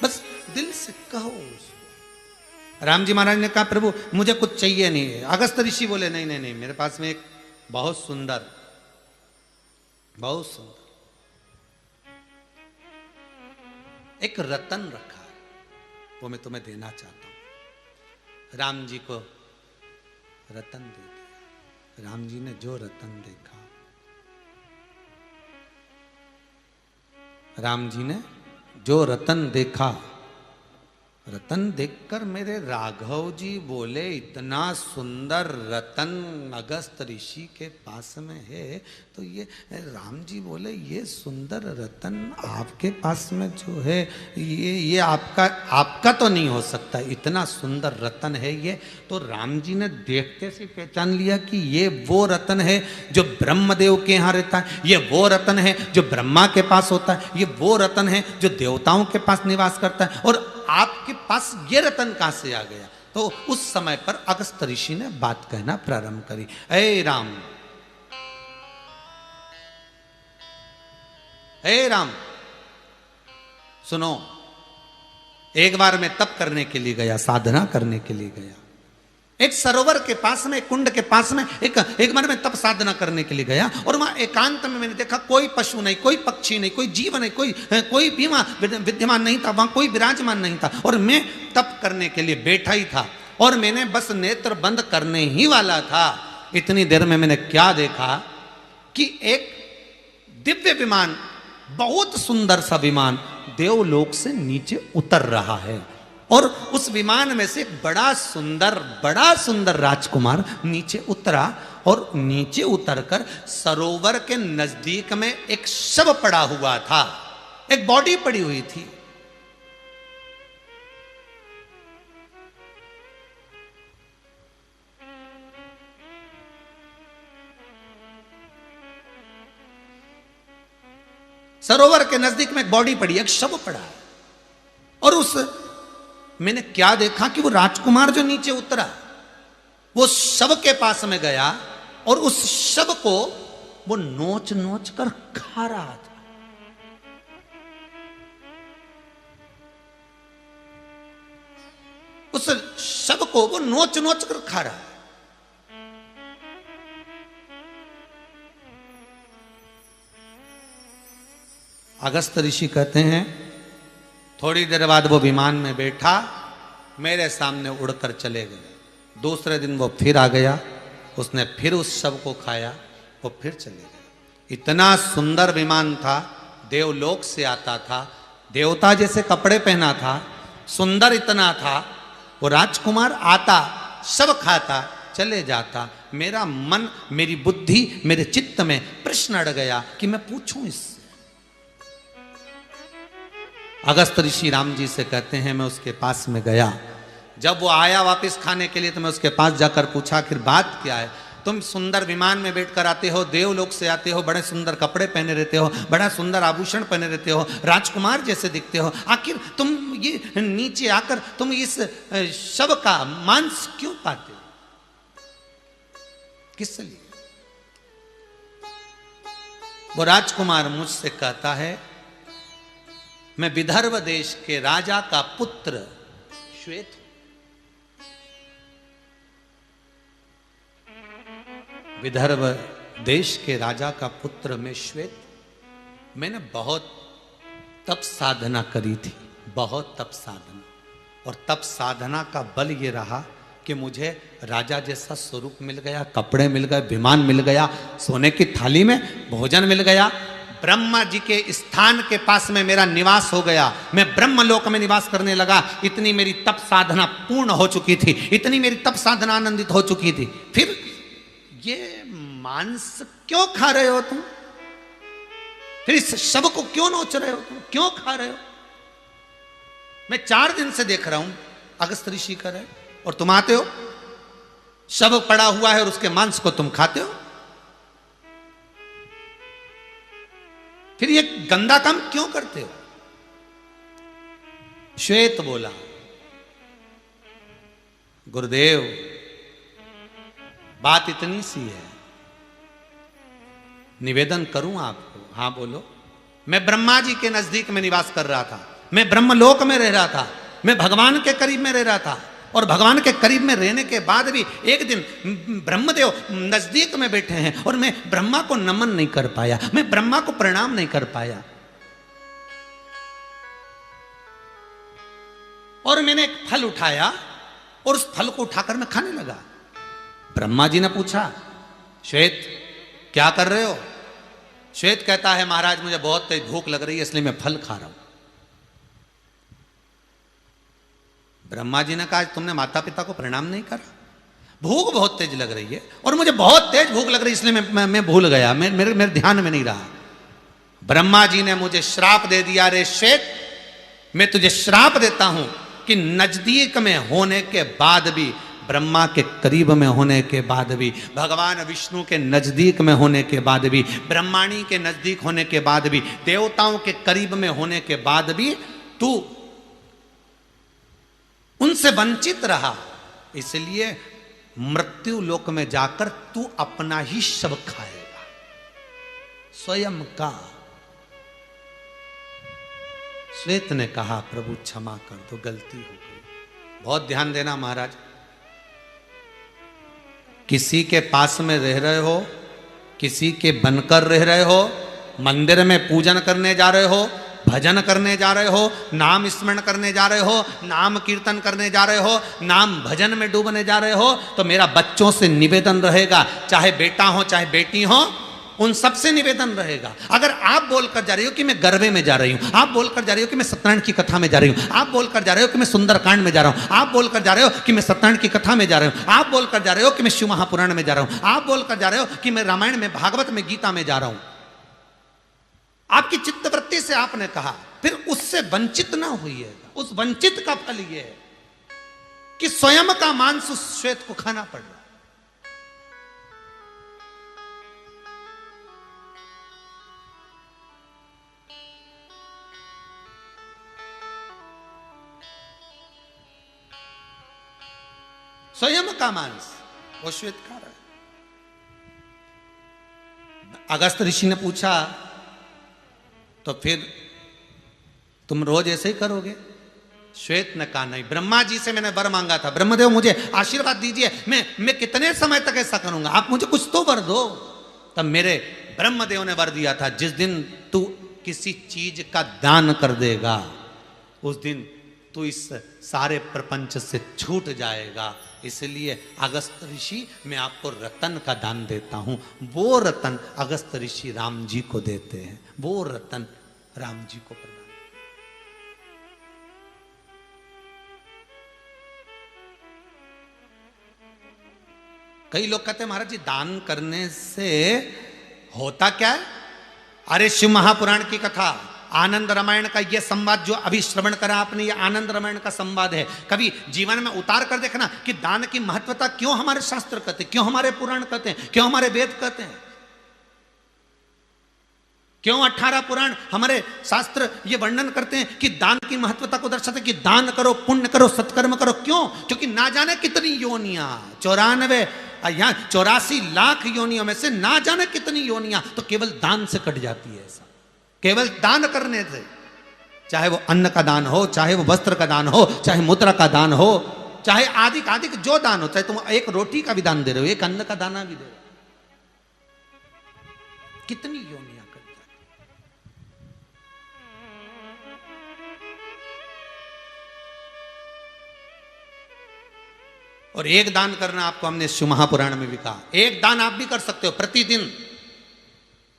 बस दिल से कहो उसको। राम जी महाराज ने कहा प्रभु मुझे कुछ चाहिए नहीं है। अगस्त ऋषि बोले नहीं नहीं नहीं, मेरे पास में एक बहुत सुंदर एक रतन रखा है, वो मैं तुम्हें देना चाहता हूं। राम जी को रतन दे दिया। राम जी ने जो रतन देखा, राम जी ने जो रतन देखा, रतन देखकर मेरे राघव जी बोले इतना सुंदर रतन अगस्त ऋषि के पास में है, तो ये राम जी बोले ये सुंदर रतन आपके पास में जो है ये आपका तो नहीं हो सकता, इतना सुंदर रतन है ये। तो राम जी ने देखते से पहचान लिया कि ये वो रतन है जो ब्रह्मदेव के यहाँ रहता है, ये वो रतन है जो ब्रह्मा के पास होता है, ये वो रतन है जो देवताओं के पास निवास करता है, और आपके पास ये रतन कहां से आ गया। तो उस समय पर अगस्त ऋषि ने बात कहना प्रारंभ करी, हे राम, हे राम सुनो, एक बार मैं तप करने के लिए गया, साधना करने के लिए गया, एक सरोवर के पास में, एक कुंड के पास में एक बार मैं तप साधना करने के लिए गया, और वहां एकांत में मैंने देखा कोई पशु नहीं, कोई पक्षी नहीं, कोई जीव नहीं, कोई भी वहां विद्यमान नहीं था, वहां कोई विराजमान नहीं था, और मैं तप करने के लिए बैठा ही था, और मैंने बस नेत्र बंद करने ही वाला था। इतनी देर में मैंने क्या देखा कि एक दिव्य विमान, बहुत सुंदर सा विमान देवलोक से नीचे उतर रहा है, और उस विमान में से एक बड़ा सुंदर राजकुमार नीचे उतरा, और नीचे उतरकर सरोवर के नजदीक में एक शव पड़ा हुआ था, एक बॉडी पड़ी हुई थी। सरोवर के नजदीक में एक बॉडी पड़ी, एक शव पड़ा है, और उस मैंने क्या देखा कि वो राजकुमार जो नीचे उतरा वो शव के पास में गया, और उस शव को वो नोच नोच कर खा रहा था। उस शव को वो नोच नोच कर खा रहा है। अगस्त ऋषि कहते हैं थोड़ी देर बाद वो विमान में बैठा, मेरे सामने उड़कर चले गए। दूसरे दिन वो फिर आ गया, उसने फिर उस शव को खाया, वो फिर चले गए। इतना सुंदर विमान था, देवलोक से आता था, देवता जैसे कपड़े पहना था, सुंदर इतना था। वो राजकुमार आता, शव खाता, चले जाता। मेरा मन, मेरी बुद्धि, मेरे चित्त में प्रश्न अड़ गया कि मैं पूछूं इससे। अगस्त ऋषि राम जी से कहते हैं मैं उसके पास में गया, जब वो आया वापस खाने के लिए तो मैं उसके पास जाकर पूछा आखिर बात क्या है। तुम सुंदर विमान में बैठकर आते हो, देवलोक से आते हो, बड़े सुंदर कपड़े पहने रहते हो, बड़ा सुंदर आभूषण पहने रहते हो, राजकुमार जैसे दिखते हो, आखिर तुम ये नीचे आकर तुम इस शव का मांस क्यों पाते हो? किस लिए? वो राजकुमार मुझसे कहता है, मैं विदर्भ देश के राजा का पुत्र श्वेत हूं। विदर्भ देश के राजा का पुत्र में श्वेत। मैंने बहुत तप साधना करी थी, बहुत तप साधना, और तप साधना का बल ये रहा कि मुझे राजा जैसा स्वरूप मिल गया, कपड़े मिल गए, विमान मिल गया, सोने की थाली में भोजन मिल गया, ब्रह्मा जी के स्थान के पास में मेरा निवास हो गया, मैं ब्रह्मलोक में निवास करने लगा। इतनी मेरी तप साधना पूर्ण हो चुकी थी, इतनी मेरी तप साधना आनंदित हो चुकी थी। फिर ये मांस क्यों खा रहे हो तुम? फिर इस शव को क्यों नोच रहे हो तुम? क्यों खा रहे हो? मैं 4 दिन से देख रहा हूं अगस्त ऋषि कर रहे, और तुम आते हो, शव पड़ा हुआ है और उसके मांस को तुम खाते हो। फिर ये गंदा काम क्यों करते हो? श्वेत बोला, गुरुदेव बात इतनी सी है, निवेदन करूं आपको? हां बोलो। मैं ब्रह्मा जी के नजदीक में निवास कर रहा था, मैं ब्रह्मलोक में रह रहा था, मैं भगवान के करीब में रह रहा था, और भगवान के करीब में रहने के बाद भी एक दिन ब्रह्मदेव नजदीक में बैठे हैं और मैं ब्रह्मा को नमन नहीं कर पाया, मैं ब्रह्मा को प्रणाम नहीं कर पाया। और मैंने एक फल उठाया और उस फल को उठाकर मैं खाने लगा। ब्रह्मा जी ने पूछा, श्वेत क्या कर रहे हो? श्वेत कहता है, महाराज मुझे बहुत तेज भूख लग रही है, इसलिए मैं फल खा रहा हूं। ब्रह्मा जी ने कहा, तुमने माता पिता को प्रणाम नहीं करा? भूख बहुत तेज लग रही है और मुझे बहुत तेज भूख लग रही है, इसलिए मैं भूल गया, मेरे ध्यान में नहीं रहा। ब्रह्मा जी ने मुझे श्राप दे दिया, रे श्वेत मैं तुझे श्राप देता हूं कि नजदीक में होने के बाद भी, ब्रह्मा के करीब में होने के बाद भी, भगवान विष्णु के नजदीक में होने के बाद भी, ब्रह्माणी के नजदीक होने के बाद भी, देवताओं के करीब में होने के बाद भी तू उनसे वंचित रहा, इसलिए मृत्यु लोक में जाकर तू अपना ही शव खाएगा, स्वयं का। श्वेत ने कहा, प्रभु क्षमा कर दो, गलती हो गई। बहुत ध्यान देना महाराज, किसी के पास में रह रहे हो, किसी के बनकर रह रहे हो, मंदिर में पूजन करने जा रहे हो, भजन करने जा रहे हो, नाम स्मरण करने जा रहे हो, नाम कीर्तन करने जा रहे हो, नाम भजन में डूबने जा रहे हो, तो मेरा बच्चों से निवेदन रहेगा, चाहे बेटा हो चाहे बेटी हो, उन सबसे निवेदन रहेगा। अगर आप बोलकर जा रही हो कि मैं गरबे में जा रही हूं, आप बोलकर जा रही हो कि मैं सत्यनारायण की कथा में जा रही हूं, आप बोलकर जा रहे हो कि मैं सुंदरकांड में जा रहा हूं, आप बोलकर जा रहे हो कि मैं सत्यनारायण की कथा में जा रहा हूं, आप बोलकर जा रहे हो कि मैं शिव महापुराण में जा रहा हूं, आप बोलकर जा रहे हो कि मैं रामायण में, भागवत में, गीता में जा रहा हूं, आपकी चित्तवृत्ति से आपने कहा, फिर उससे वंचित ना होइएगा। उस वंचित का फल यह है कि स्वयं का मांस उस श्वेत को खाना पड़ रहा है। स्वयं का मांस वो श्वेत खा रहा है। अगस्त ऋषि ने पूछा, तो फिर तुम रोज ऐसे ही करोगे? श्वेत ने कहा, नहीं, ब्रह्मा जी से मैंने वर मांगा था, ब्रह्मदेव मुझे आशीर्वाद दीजिए, मैं कितने समय तक ऐसा करूंगा, आप मुझे कुछ तो वर दो। तब मेरे ब्रह्मदेव ने वर दिया था, जिस दिन तू किसी चीज का दान कर देगा, उस दिन तू इस सारे प्रपंच से छूट जाएगा। इसलिए अगस्त ऋषि, मैं आपको रतन का दान देता हूं। वो रतन अगस्त ऋषि राम जी को देते हैं, वो रतन राम जी को प्रदान। कई लोग कहते हैं, महाराज जी दान करने से होता क्या है? अरे शिव महापुराण की कथा, आनंद रामायण का ये संवाद जो अभी श्रवण करा आपने, ये आनंद रामायण का संवाद है। कभी जीवन में उतार कर देखना कि दान की महत्वता क्यों हमारे शास्त्र कहते हैं, क्यों हमारे पुराण कहते हैं, क्यों हमारे वेद कहते हैं, क्यों 18 पुराण हमारे शास्त्र ये वर्णन करते हैं कि दान की महत्वता को दर्शाते कि दान करो, पुण्य करो, सत्कर्म करो। क्यों? क्योंकि ना जाने कितनी योनियां, 84 लाख योनियों में से ना जाने कितनी योनियां तो केवल दान से कट जाती है। ऐसा केवल दान करने से, चाहे वो अन्न का दान हो, चाहे वो वस्त्र का दान हो, चाहे मुद्रा का दान हो, चाहे आदि जो दान हो, चाहे तुम एक रोटी का भी दान दे रहे हो, एक अन्न का दाना भी दे रहे हो, कितनी योनियां कट जाती। और एक दान करना आपको हमने शिव महापुराण में भी कहा, एक दान आप भी कर सकते हो प्रतिदिन,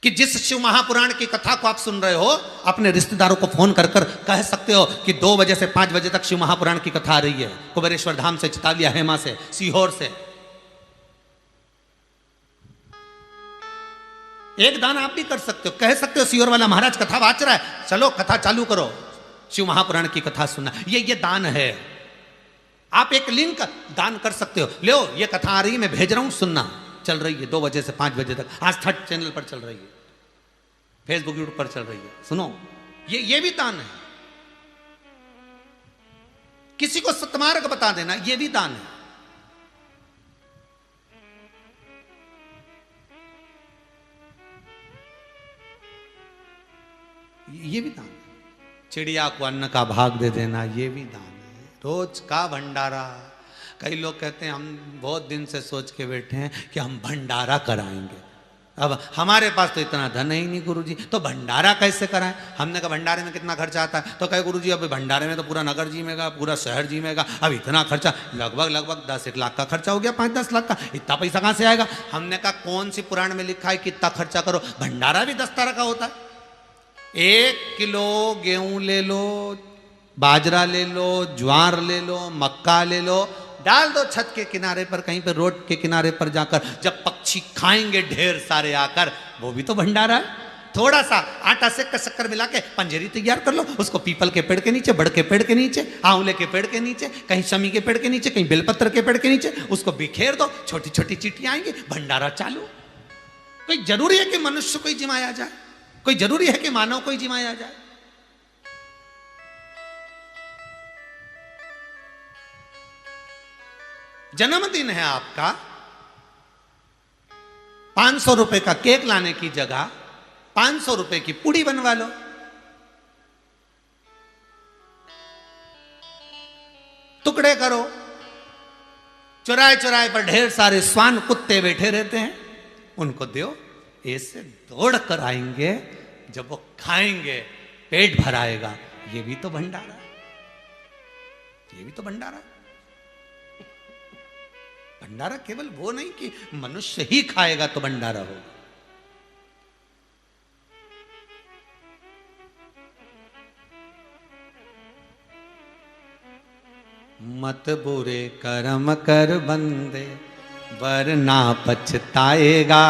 कि जिस शिव महापुराण की कथा को आप सुन रहे हो अपने रिश्तेदारों को फोन कर कर कह सकते हो कि 2 बजे से 5 बजे तक शिव महापुराण की कथा आ रही है, कुबेरेश्वर धाम से, चितालिया हेमा से, सीहोर से। एक दान आप भी कर सकते हो, कह सकते हो सीहोर वाला महाराज कथा वाच रहा है, चलो कथा चालू करो, शिव महापुराण की कथा सुनना, ये दान है। आप एक लिंक दान कर सकते हो, लो ये कथा आ रही है, मैं भेज रहा हूं, सुनना, चल रही है 2 बजे से 5 बजे तक, आस्था चैनल पर चल रही है, फेसबुक यूट्यूब पर चल रही है, सुनो। ये भी दान है। किसी को सत्मार्ग बता देना, ये भी दान है। ये भी दान है। चिड़िया को अन्न का भाग दे देना, ये भी दान है। रोज का भंडारा, कई लोग कहते हैं हम बहुत दिन से सोच के बैठे हैं कि हम भंडारा कराएंगे, अब हमारे पास तो इतना धन ही नहीं गुरुजी, तो भंडारा कैसे कराएं। हमने कहा भंडारे में कितना खर्चा आता है, तो कहे गुरुजी अब भंडारे में तो पूरा नगर जीमेगा, पूरा शहर जीमेगा, अब इतना खर्चा, लगभग 10 लाख का खर्चा हो गया, 5-10 लाख का, इतना पैसा कहाँ से आएगा। हमने कहा कौन सी पुराण में लिखा है कि इतना खर्चा करो, भंडारा भी 10 तरह का होता है। 1 किलो गेहूं ले लो, बाजरा ले लो, ज्वार ले लो, मक्का ले लो, डाल दो छत के किनारे पर, कहीं पर रोड के किनारे पर जाकर, जब पक्षी खाएंगे ढेर सारे आकर, वो भी तो भंडारा है। थोड़ा सा आटा से शक्कर मिला के पंजेरी तैयार कर लो, उसको पीपल के पेड़ के नीचे, बड़ के पेड़ के नीचे, आंवले के पेड़ के नीचे, कहीं शमी के पेड़ के नीचे, कहीं बेलपत्र के पेड़ के नीचे, उसको बिखेर दो, छोटी छोटी चींटियां आएंगी, भंडारा चालू। कोई जरूरी है कि मनुष्य को ही जिमाया जाए, कोई जरूरी है कि मानव को ही जिमाया जाए। जन्मदिन है आपका, 500 रुपए का केक लाने की जगह 500 रुपए की पूड़ी बनवा लो। टुकड़े करो, चौराहे चौराहे पर ढेर सारे स्वान कुत्ते बैठे रहते हैं, उनको दो, ऐसे दौड़ कर आएंगे, जब वो खाएंगे पेट भर आएगा। ये भी तो भंडारा है, ये भी तो भंडारा है। भंडारा केवल वो नहीं कि मनुष्य ही खाएगा तो भंडारा होगा। मत बुरे कर्म कर बंदे, वरना पछताएगा,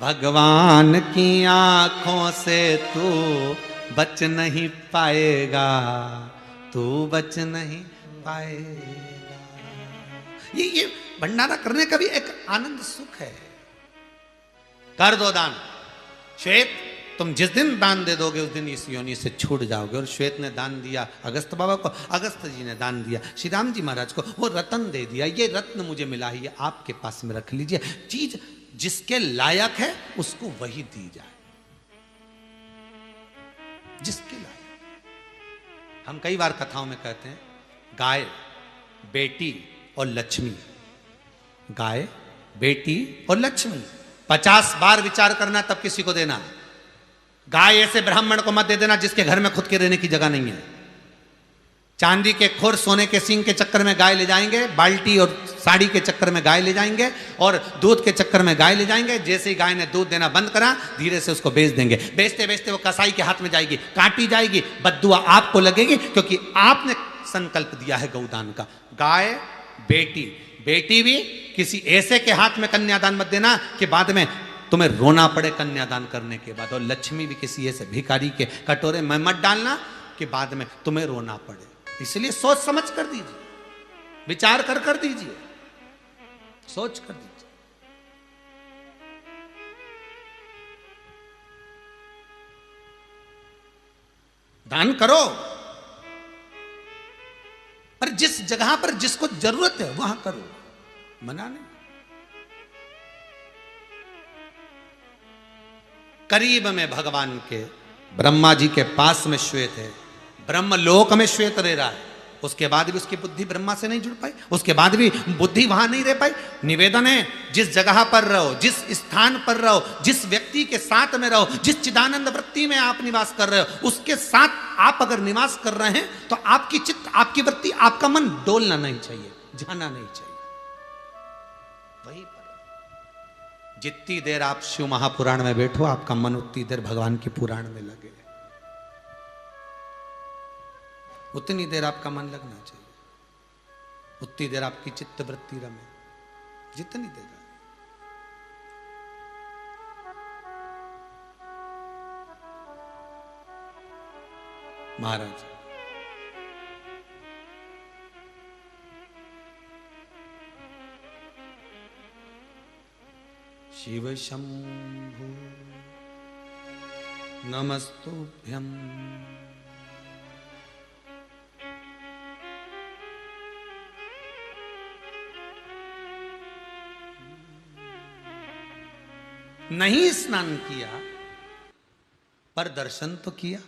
भगवान की आंखों से तू बच नहीं पाएगा, तू बच नहीं पाएगा। ये भंडारा करने का भी एक आनंद सुख है। कर दो दान। श्वेत, तुम जिस दिन दान दे दोगे उस दिन इस योनि से छूट जाओगे। और श्वेत ने दान दिया अगस्त बाबा को, अगस्त जी ने दान दिया श्री राम जी महाराज को, वो रत्न दे दिया, ये रत्न मुझे मिला है, ये आपके पास में रख लीजिए। चीज जिसके लायक है उसको वही दी जाए, जिसके लायक। हम कई बार कथाओं में कहते हैं गाय, बेटी और लक्ष्मी, गाय, बेटी और लक्ष्मी। 50 बार विचार करना तब किसी को देना। गाय ऐसे ब्राह्मण को मत दे देना जिसके घर में खुद के रहने की जगह नहीं है। चांदी के खुर, सोने के सींग के चक्कर में गाय ले जाएंगे, बाल्टी और साड़ी के चक्कर में गाय ले जाएंगे, और दूध के चक्कर में गाय ले जाएंगे। जैसे ही गाय ने दूध देना बंद करा, धीरे से उसको बेच देंगे। बेचते बेचते वो कसाई के हाथ में जाएगी, काटी जाएगी, बद्दुआ आपको लगेगी, क्योंकि आपने संकल्प दिया है गौदान का। गाय, बेटी, बेटी भी किसी ऐसे के हाथ में कन्यादान मत देना कि बाद में तुम्हें रोना पड़े कन्यादान करने के बाद, और लक्ष्मी भी किसी ऐसे भिखारी के कटोरे में मत डालना कि बाद में तुम्हें रोना पड़े। इसलिए सोच समझ कर दीजिए, विचार कर दीजिए, सोच कर दीजिए। दान करो, पर जिस जगह पर जिसको जरूरत है वहां करो, मना नहीं। करीब में भगवान के ब्रह्मा जी के पास में श्वेत है, ब्रह्मलोक में श्वेत रह रहा है, उसके बाद भी उसकी बुद्धि ब्रह्मा से नहीं जुड़ पाई, उसके बाद भी बुद्धि वहां नहीं रह पाई। निवेदन है, जिस जगह पर रहो, जिस स्थान पर रहो, जिस व्यक्ति के साथ में रहो, जिस चिदानंद वृत्ति में आप निवास कर रहे हो, उसके साथ आप अगर निवास कर रहे हैं तो आपकी चित्त, आपकी वृत्ति, आपका मन डोलना नहीं चाहिए, जाना नहीं चाहिए। वही पर जितनी देर आप शिव महापुराण में बैठो, आपका मन उतनी देर भगवान के पुराण में लगे, उतनी देर आपका मन लगना चाहिए, उतनी देर आपकी चित्त वृत्ति रमे, जितनी देर। महाराज शिव शंभु नमस्तुभ्यं। नहीं स्नान किया पर दर्शन तो किया।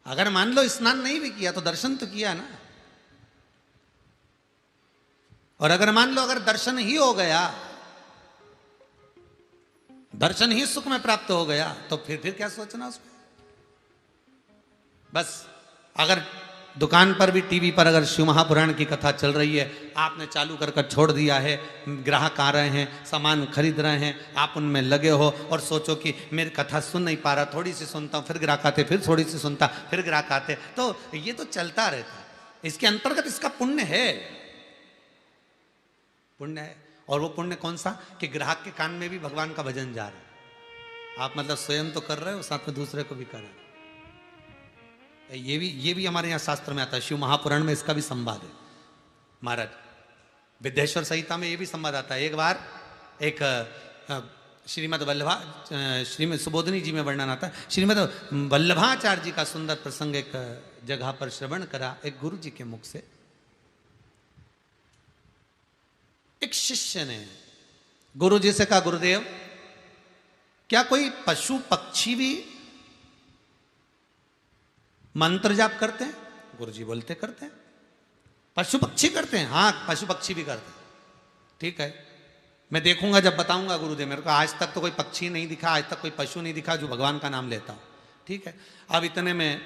अगर मान लो स्नान नहीं भी किया तो दर्शन तो किया ना। और अगर मान लो अगर दर्शन ही हो गया, दर्शन ही सुख में प्राप्त हो गया, तो फिर क्या सोचना उसमें। बस अगर दुकान पर भी, टीवी पर अगर शिव महापुराण की कथा चल रही है, आपने चालू कर छोड़ दिया है, ग्राहक आ रहे हैं, सामान खरीद रहे हैं, आप उनमें लगे हो और सोचो कि मेरी कथा सुन नहीं पा रहा, थोड़ी सी सुनता हूँ, फिर ग्राहक आते, फिर थोड़ी सी सुनता, फिर ग्राहक आते, तो ये तो चलता रहता। इसके अंतर्गत इसका पुण्य है, पुण्य है। और वो पुण्य कौन सा कि ग्राहक के कान में भी भगवान का भजन जा रहा है, आप मतलब स्वयं तो कर रहे हो, साथ में दूसरे को भी कर रहे हो। ये भी हमारे यहाँ शास्त्र में आता है, शिव महापुराण में इसका भी संवाद है। महाराज विद्येश्वर संहिता में ये भी संवाद आता है। एक बार एक श्रीमद वल्लभा, श्रीमद सुबोधनी जी में वर्णन आता है, श्रीमद वल्लभाचार्य जी का सुंदर प्रसंग एक जगह पर श्रवण करा एक गुरु जी के मुख से। एक शिष्य ने गुरु जी से कहा, गुरुदेव क्या कोई पशु पक्षी भी मंत्र जाप करते हैं? गुरु जी बोलते करते हैं। पशु पक्षी करते हैं? हाँ, पशु पक्षी भी करते हैं। ठीक है, मैं देखूंगा, जब बताऊंगा गुरुदेव। मेरे को आज तक तो कोई पक्षी नहीं दिखा, आज तक कोई पशु नहीं दिखा जो भगवान का नाम लेता हो। ठीक है, अब इतने में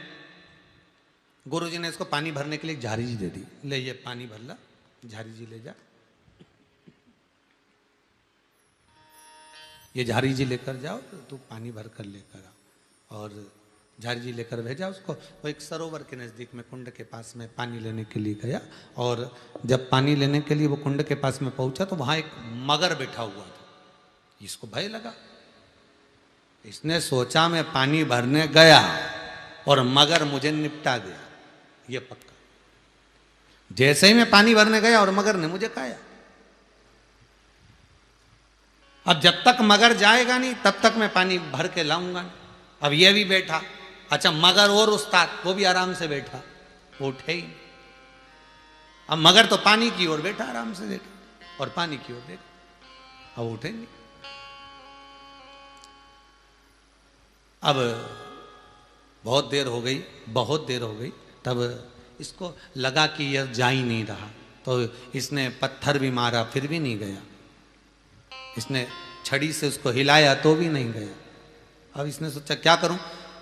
गुरु जी ने इसको पानी भरने के लिए झारी जी दे दी, ले ये पानी भर ला, झारी जी ले जा, ये झारी जी लेकर जाओ, तू पानी भर कर लेकर आओ। और झारी जी लेकर भेजा उसको। वो एक सरोवर के नज़दीक में कुंड के पास में पानी लेने के लिए गया, और जब पानी लेने के लिए वो कुंड के पास में पहुंचा तो वहां एक मगर बैठा हुआ था। इसको भय लगा, इसने सोचा मैं पानी भरने गया और मगर मुझे निपटा गया, ये पक्का। जैसे ही मैं पानी भरने गया और मगर ने मुझे खाया। अब जब तक मगर जाएगा नहीं तब तक मैं पानी भर के लाऊंगा नहीं। अब ये भी बैठा, अच्छा मगर और उस्ताद वो भी आराम से बैठा, वो उठे ही। अब मगर तो पानी की ओर बैठा, आराम से देखा और पानी की ओर देखा, अब उठे नहीं। अब बहुत देर हो गई, बहुत देर हो गई, तब इसको लगा कि यह जा ही नहीं रहा, तो इसने पत्थर भी मारा फिर भी नहीं गया। इसने छड़ी से उसको हिलाया तो भी नहीं गया। अब इसने सोचा क्या करूं,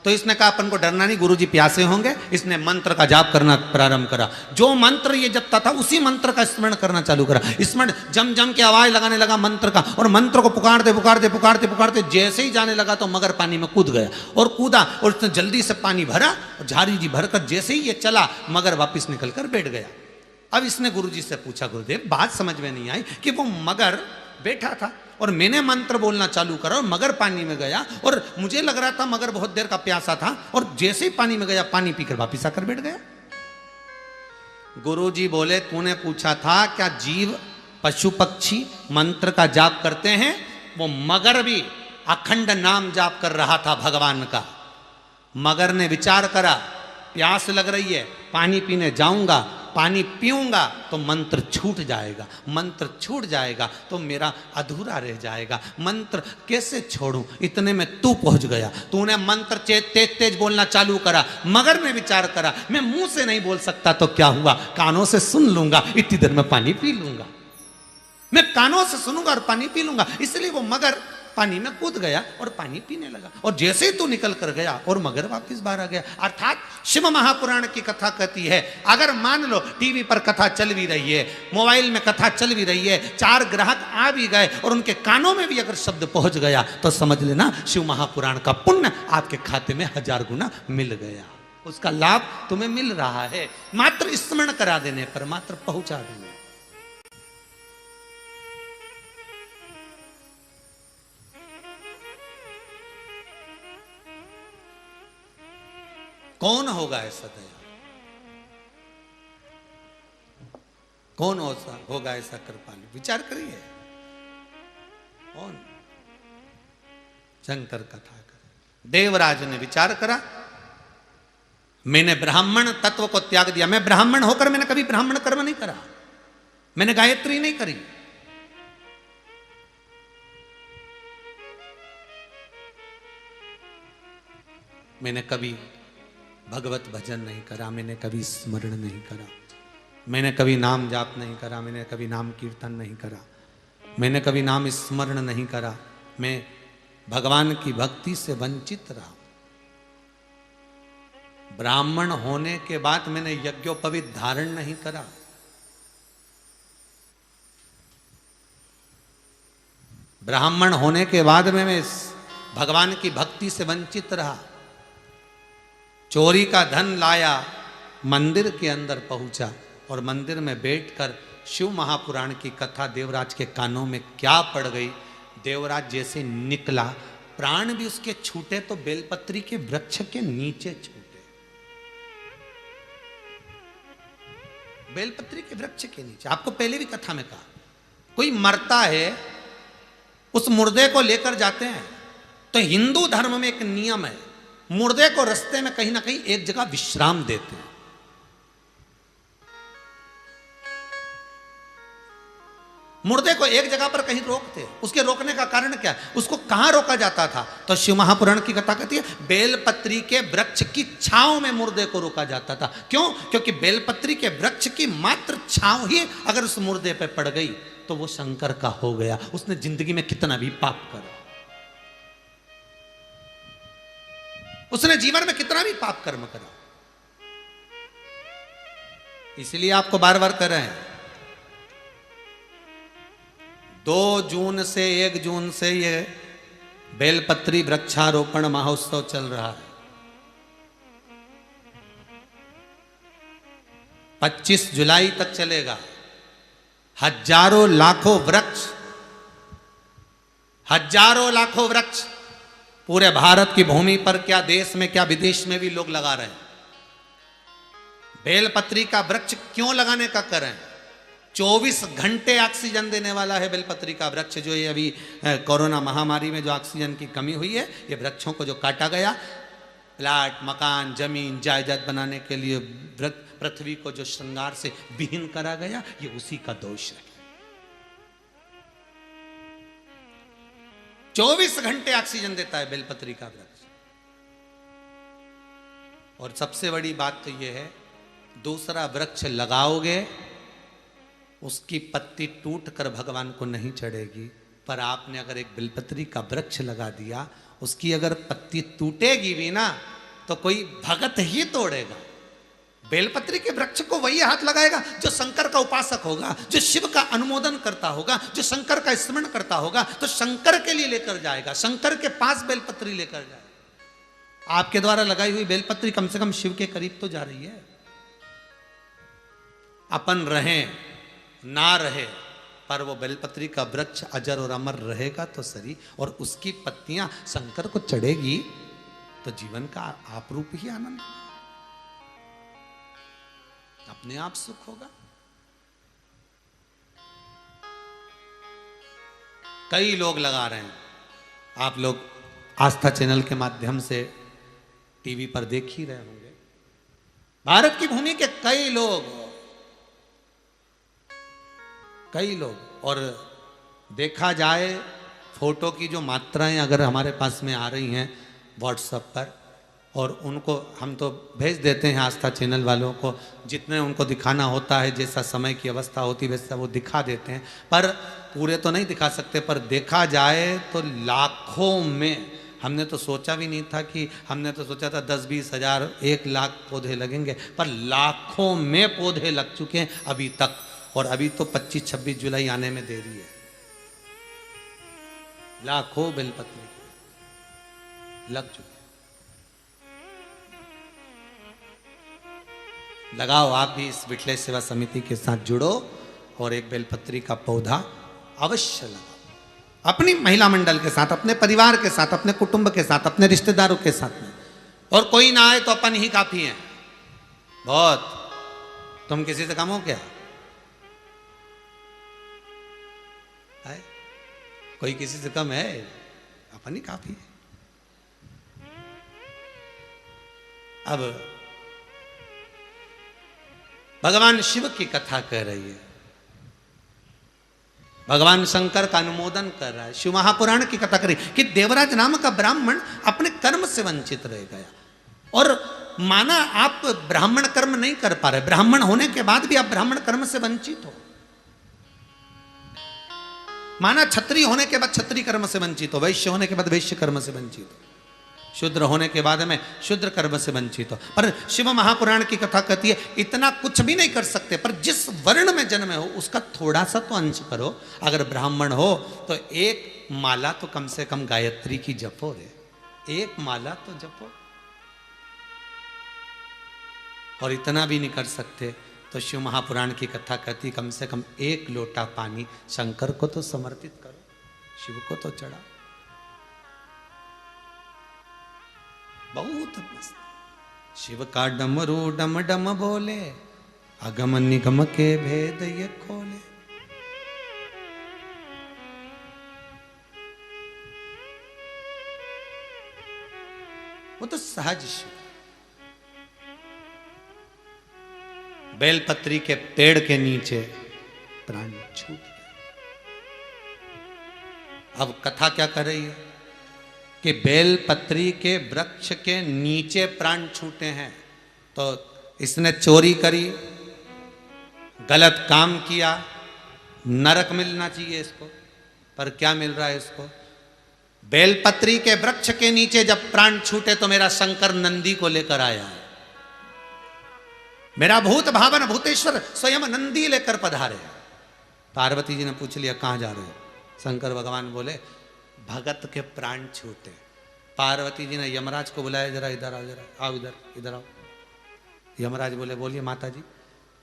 तो इसने कहा अपन को डरना नहीं, गुरुजी प्यासे होंगे। इसने मंत्र का जाप करना प्रारंभ करा। जो मंत्र ये जपता था उसी मंत्र का स्मरण करना चालू करा। स्मरण जम जम के आवाज लगाने लगा मंत्र का, और मंत्र को पुकारते पुकारते पुकारते पुकारते जैसे ही जाने लगा तो मगर पानी में कूद गया, और कूदा और उसने जल्दी से पानी भरा, और झारी जी भरकर जैसे ही ये चला मगर वापिस निकल कर बैठ गया। अब इसने गुरुजी से पूछा, गुरुदेव बात समझ में नहीं आई कि वो मगर बैठा था और मैंने मंत्र बोलना चालू करा और मगर पानी में गया और मुझे लग रहा था मगर बहुत देर का प्यासा था और जैसे ही पानी में गया पानी पीकर वापिस आकर बैठ गया। गुरुजी बोले तूने पूछा था क्या जीव पशु पक्षी मंत्र का जाप करते हैं? वो मगर भी अखंड नाम जाप कर रहा था भगवान का। मगर ने विचार करा प्यास लग रही है, पानी पीने जाऊंगा, पानी पीऊंगा तो मंत्र छूट जाएगा, मंत्र छूट जाएगा तो मेरा अधूरा रह जाएगा, मंत्र कैसे छोड़ूं? इतने में तू पहुंच गया, तूने मंत्र तेज तेज बोलना चालू करा। मगर ने विचार करा मैं मुंह से नहीं बोल सकता तो क्या हुआ, कानों से सुन लूंगा, इतनी देर में पानी पी लूंगा। मैं कानों से सुनूंगा और पानी पी लूंगा। इसलिए वो मगर पानी में कूद गया और पानी पीने लगा और जैसे ही तू निकल कर गया और मगर वापस बाहर आ गया। अर्थात शिव महापुराण की कथा कहती है अगर मान लो टीवी पर कथा चल भी रही है, मोबाइल में कथा चल भी रही है, 4 ग्राहक आ भी गए और उनके कानों में भी अगर शब्द पहुंच गया तो समझ लेना शिव महापुराण का पुण्य आपके खाते में 1000 गुना मिल गया। उसका लाभ तुम्हें मिल रहा है मात्र स्मरण करा देने पर, मात्र पहुंचा देने। कौन होगा ऐसा दया? कौन होगा ऐसा कृपालु? विचार करिए कौन? शंकर कथा कर। देवराज ने विचार करा मैंने ब्राह्मण तत्व को त्याग दिया। मैं ब्राह्मण होकर मैंने कभी ब्राह्मण कर्म नहीं करा, मैंने गायत्री नहीं करी, मैंने कभी भगवत भजन नहीं करा, मैंने कभी स्मरण नहीं करा, मैंने कभी नाम जाप नहीं करा, मैंने कभी नाम कीर्तन नहीं करा, मैंने कभी नाम स्मरण नहीं करा। मैं भगवान की भक्ति से वंचित रहा। ब्राह्मण होने के बाद मैंने यज्ञोपवीत धारण नहीं करा। ब्राह्मण होने के बाद में मैं भगवान की भक्ति से वंचित रहा। चोरी का धन लाया, मंदिर के अंदर पहुंचा और मंदिर में बैठकर शिव महापुराण की कथा देवराज के कानों में क्या पड़ गई। देवराज जैसे निकला, प्राण भी उसके छूटे तो बेलपत्री के वृक्ष के नीचे छूटे। बेलपत्री के वृक्ष के नीचे। आपको पहले भी कथा में कहा, कोई मरता है उस मुर्दे को लेकर जाते हैं तो हिंदू धर्म में एक नियम है, मुर्दे को रास्ते में कहीं ना कहीं एक जगह विश्राम देते हैं। मुर्दे को एक जगह पर कहीं रोकते हैं। उसके रोकने का कारण क्या है? उसको कहां रोका जाता था? तो शिव महापुराण की कथा कहती है बेलपत्री के वृक्ष की छांव में मुर्दे को रोका जाता था। क्यों? क्योंकि बेलपत्री के वृक्ष की मात्र छांव ही अगर उस मुर्दे पे पड़ गई तो वो शंकर का हो गया। उसने जिंदगी में कितना भी पाप करा, उसने जीवन में कितना भी पाप कर्म करा। इसलिए आपको बार बार कह रहे हैं 2 जून से 1 जून से ये बेलपत्री वृक्षारोपण महोत्सव चल रहा है। 25 जुलाई तक चलेगा। हजारों लाखों वृक्ष, हजारों लाखों वृक्ष पूरे भारत की भूमि पर, क्या देश में क्या विदेश में भी लोग लगा रहे हैं। बेलपत्री का वृक्ष क्यों लगाने का कर रहे हैं? 24 घंटे ऑक्सीजन देने वाला है बेलपत्री का वृक्ष। जो ये अभी कोरोना महामारी में जो ऑक्सीजन की कमी हुई है, ये वृक्षों को जो काटा गया, प्लाट, मकान, जमीन, जायदाद बनाने के लिए पृथ्वी को जो श्रृंगार से विहीन करा गया, ये उसी का दोष है। 24 घंटे ऑक्सीजन देता है बेलपत्री का वृक्ष। और सबसे बड़ी बात तो यह है, दूसरा वृक्ष लगाओगे उसकी पत्ती टूट कर भगवान को नहीं चढ़ेगी, पर आपने अगर एक बेलपत्री का वृक्ष लगा दिया, उसकी अगर पत्ती टूटेगी भी ना तो कोई भगत ही तोड़ेगा। बेलपत्री के वृक्ष को वही हाथ लगाएगा जो शंकर का उपासक होगा, जो शिव का अनुमोदन करता होगा, जो शंकर का स्मरण करता होगा, तो शंकर के लिए लेकर जाएगा, शंकर के पास बेलपत्री लेकर जाएगा। आपके द्वारा लगाई हुई बेलपत्री कम से कम शिव के करीब तो जा रही है। अपन रहे ना रहे, पर वो बेलपत्री का वृक्ष अजर और अमर रहेगा तो सही, और उसकी पत्तियां शंकर को चढ़ेगी तो जीवन का आप रूप ही आनंद, अपने आप सुख होगा। कई लोग लगा रहे हैं, आप लोग आस्था चैनल के माध्यम से टीवी पर देख ही रहे होंगे, भारत की भूमि के कई लोग, और देखा जाए फोटो की जो मात्राएं अगर हमारे पास में आ रही हैं व्हाट्सएप पर, और उनको हम तो भेज देते हैं आस्था चैनल वालों को, जितने उनको दिखाना होता है, जैसा समय की अवस्था होती है वैसा वो दिखा देते हैं, पर पूरे तो नहीं दिखा सकते। पर देखा जाए तो लाखों में, हमने तो सोचा भी नहीं था कि, हमने तो सोचा था 10-20 हज़ार 1 लाख पौधे लगेंगे, पर लाखों में पौधे लग चुके हैं अभी तक, और अभी तो 25-26 जुलाई आने में देरी है। लाखों बेलपत्र लग चुके। लगाओ, आप भी इस विठलेश सेवा समिति के साथ जुड़ो और एक बेलपत्री का पौधा अवश्य लगाओ, अपनी महिला मंडल के साथ, अपने परिवार के साथ, अपने कुटुंब के साथ, अपने रिश्तेदारों के साथ में। और कोई ना आए तो अपन ही काफी हैं। बहुत, तुम किसी से कम हो क्या? है? कोई किसी से कम है? अपन ही काफी है। अब भगवान शिव की कथा कह रही है, भगवान शंकर का अनुमोदन कर रहा है, शिव महापुराण की कथा करी कि देवराज नाम का ब्राह्मण अपने कर्म से वंचित रह गया, और माना आप ब्राह्मण कर्म नहीं कर पा रहे, ब्राह्मण होने के बाद भी आप ब्राह्मण कर्म से वंचित हो। माना क्षत्रिय होने के बाद क्षत्रिय कर्म से वंचित हो, वैश्य होने के बाद वैश्य कर्म से वंचित हो, शूद्र होने के बाद में शूद्र कर्म से वंचित हो। पर शिव महापुराण की कथा कहती है इतना कुछ भी नहीं कर सकते, पर जिस वर्ण में जन्मे हो उसका थोड़ा सा तो अंश करो। अगर ब्राह्मण हो तो एक माला तो कम से कम गायत्री की जपो रे, एक माला तो जपो। और इतना भी नहीं कर सकते तो शिव महापुराण की कथा कहती कम से कम 1 लोटा पानी शंकर को तो समर्पित करो, शिव को तो चढ़ाओ। बहुत मस्त। शिव का डमरू डम डम बोले, अगम निगम के भेद ये खोले। वो तो सहज शिव। बेलपत्री के पेड़ के नीचे प्राण छूट गए। अब कथा क्या कर रही है कि बेलपत्री के वृक्ष के नीचे प्राण छूटे हैं, तो इसने चोरी करी, गलत काम किया, नरक मिलना चाहिए इसको, पर क्या मिल रहा है इसको? बेलपत्री के वृक्ष के नीचे जब प्राण छूटे तो मेरा शंकर नंदी को लेकर आया है, मेरा भूत भावन भूतेश्वर स्वयं नंदी लेकर पधारे। पार्वती जी ने पूछ लिया कहां जा रहे हो? शंकर भगवान बोले भगत के प्राण छूटे। पार्वती जी ने यमराज को बुलाया, जरा इधर आओ, जरा आओ, इधर इधर आओ। यमराज बोले बोलिए माता जी,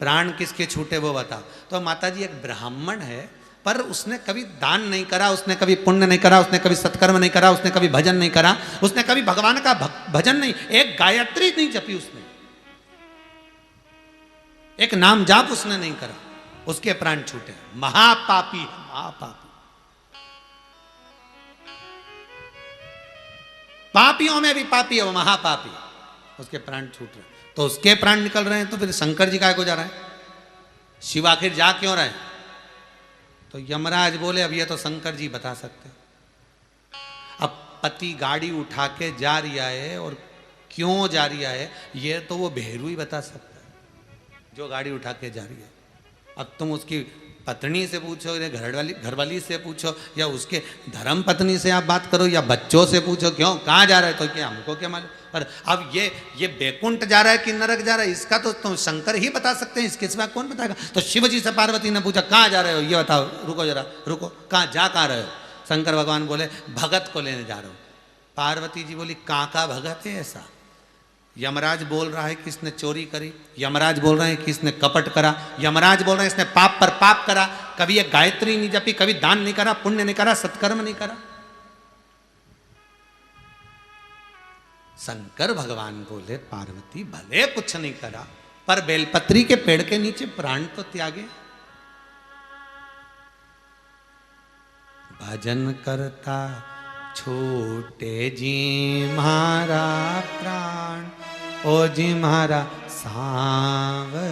प्राण किसके छूटे वो बताओ। तो माता जी एक ब्राह्मण है, पर उसने कभी दान नहीं करा, उसने कभी पुण्य नहीं करा, उसने कभी सत्कर्म नहीं करा, उसने कभी भजन नहीं करा, उसने कभी भगवान का भजन नहीं, एक गायत्री नहीं जपी उसने, एक नाम जाप उसने नहीं करा, उसके प्राण छूटे। महापापी, महापापी, पापियों में भी पापी है वो, महापापी, उसके प्राण छूट रहे। तो उसके प्राण निकल रहे हैं तो फिर शंकर जी काय को जा रहे हैं? शिव आखिर जा क्यों रहे हैं? तो यमराज बोले अब ये तो शंकर जी बता सकते। अब पति गाड़ी उठा के जा रिया है, और क्यों जा रिया है ये तो वो भेरू ही बता सकता है जो गाड़ी उठा के जा रही है। अब तुम उसकी पत्नी से पूछो, या घरवाली से पूछो, या उसके धर्म पत्नी से आप बात करो, या बच्चों से पूछो क्यों कहाँ जा रहा है, तो क्या हमको क्या मालूम। पर अब ये बैकुंठ जा रहा है कि नरक जा रहा है इसका तो तुम शंकर ही बता सकते हैं, इसके सिवा कौन बताएगा। तो शिव जी से पार्वती ने पूछा कहाँ जा रहे हो ये बताओ, रुको जरा रुको, कहाँ रहे हो? शंकर भगवान बोले भगत को लेने जा रहे हो। पार्वती जी बोली कहाँ का भगत है ऐसा? यमराज बोल रहा है कि इसने चोरी करी, यमराज बोल रहे हैं कि इसने कपट करा, यमराज बोल रहे हैं इसने पाप पर पाप करा, कभी एक गायत्री नहीं जपी, कभी दान नहीं करा, पुण्य नहीं करा, सत्कर्म नहीं करा। शंकर भगवान बोले पार्वती भले कुछ नहीं करा, पर बेलपत्री के पेड़ के नीचे प्राण तो त्यागे। भजन करता छूटे जी म्हारा प्राण, ओ जी म्हारा सांवरिया।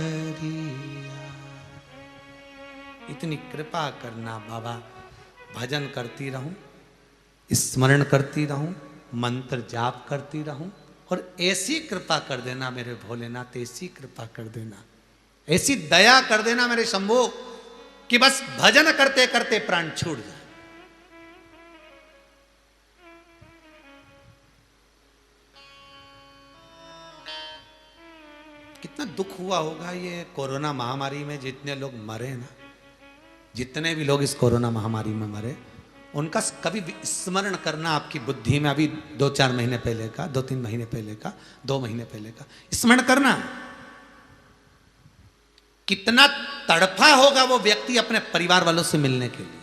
इतनी कृपा करना बाबा, भजन करती रहूं, स्मरण करती रहूं, मंत्र जाप करती रहूं, और ऐसी कृपा कर देना मेरे भोलेनाथ, ऐसी कृपा कर देना, ऐसी दया कर देना मेरे शंभो कि बस भजन करते करते प्राण छूट जाए। कितना दुख हुआ होगा ये कोरोना महामारी में, जितने लोग मरे ना, जितने भी लोग इस कोरोना महामारी में मरे, उनका कभी स्मरण करना आपकी बुद्धि में, अभी 2-4 महीने पहले का, 2-3 महीने पहले का, 2 महीने पहले का स्मरण करना। कितना तड़फा होगा वो व्यक्ति अपने परिवार वालों से मिलने के लिए,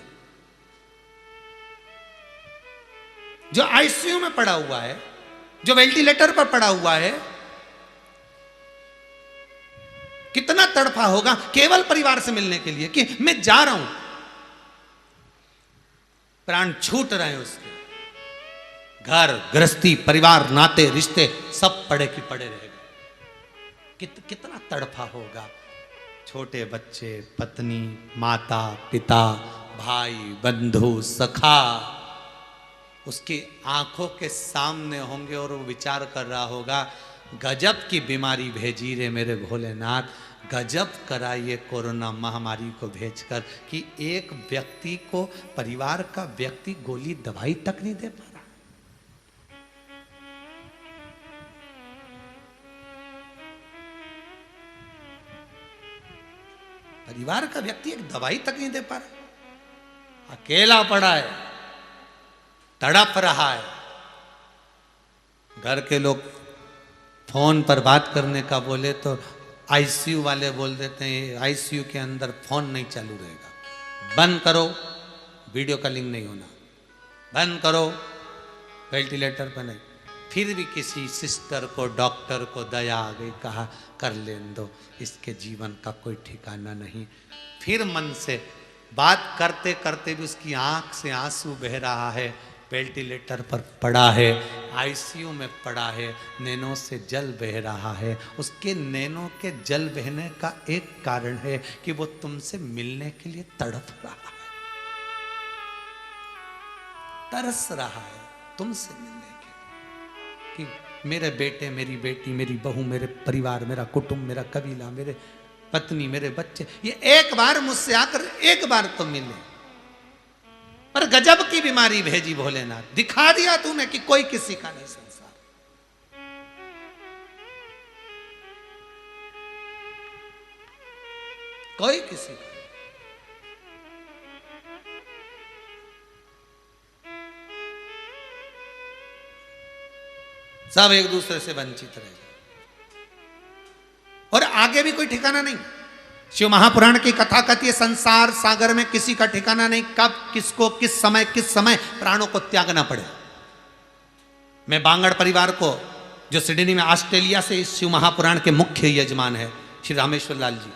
जो आईसीयू में पड़ा हुआ है, जो वेंटिलेटर पर पड़ा हुआ है, कितना तड़फा होगा केवल परिवार से मिलने के लिए कि मैं जा रहा हूं, प्राण छूट रहे हैं उसके, घर गृहस्थी परिवार नाते रिश्ते सब पड़े की पड़े रहेगा। कितना तड़फा होगा। छोटे बच्चे, पत्नी, माता पिता, भाई बंधु सखा उसकी आंखों के सामने होंगे और वो विचार कर रहा होगा, गजब की बीमारी भेजी रे मेरे भोलेनाथ, गजब करा ये कोरोना महामारी को भेजकर कि एक व्यक्ति को, परिवार का व्यक्ति गोली दवाई तक नहीं दे पा रहा। परिवार का व्यक्ति एक दवाई तक नहीं दे पा रहा, अकेला पड़ा है, तड़प रहा है। घर के लोग फोन पर बात करने का बोले तो आईसीयू वाले बोल देते हैं आईसीयू के अंदर फोन नहीं चालू रहेगा, बंद करो, वीडियो कॉलिंग नहीं होना, बंद करो, वेंटिलेटर पर नहीं। फिर भी किसी सिस्टर को, डॉक्टर को दया आ गई, कहा कर लेने दो, इसके जीवन का कोई ठिकाना नहीं। फिर मन से बात करते करते भी उसकी आंख से आंसू बह रहा है, वेंटिलेटर पर पड़ा है, आईसीयू में पड़ा है, नैनों से जल बह रहा है। उसके नैनों के जल बहने का एक कारण है कि वो तुमसे मिलने के लिए तड़प रहा है, तरस रहा है तुमसे मिलने के लिए, कि मेरे बेटे, मेरी बेटी, मेरी बहू, मेरे परिवार, मेरा कुटुंब, मेरा कबीला, मेरे पत्नी, मेरे बच्चे, ये एक बार मुझसे आकर एक बार तो मिले। पर गजब की बीमारी भेजी भोलेनाथ, दिखा दिया तूने कि कोई किसी का नहीं संसार, कोई किसी का। सब एक दूसरे से वंचित रह गए और आगे भी कोई ठिकाना नहीं। शिव महापुराण की कथा कहती है संसार सागर में किसी का ठिकाना नहीं, कब किसको किस समय प्राणों को त्यागना पड़े। मैं बांगड़ परिवार को, जो सिडनी में ऑस्ट्रेलिया से इस शिव महापुराण के मुख्य यजमान है श्री रामेश्वर लाल जी,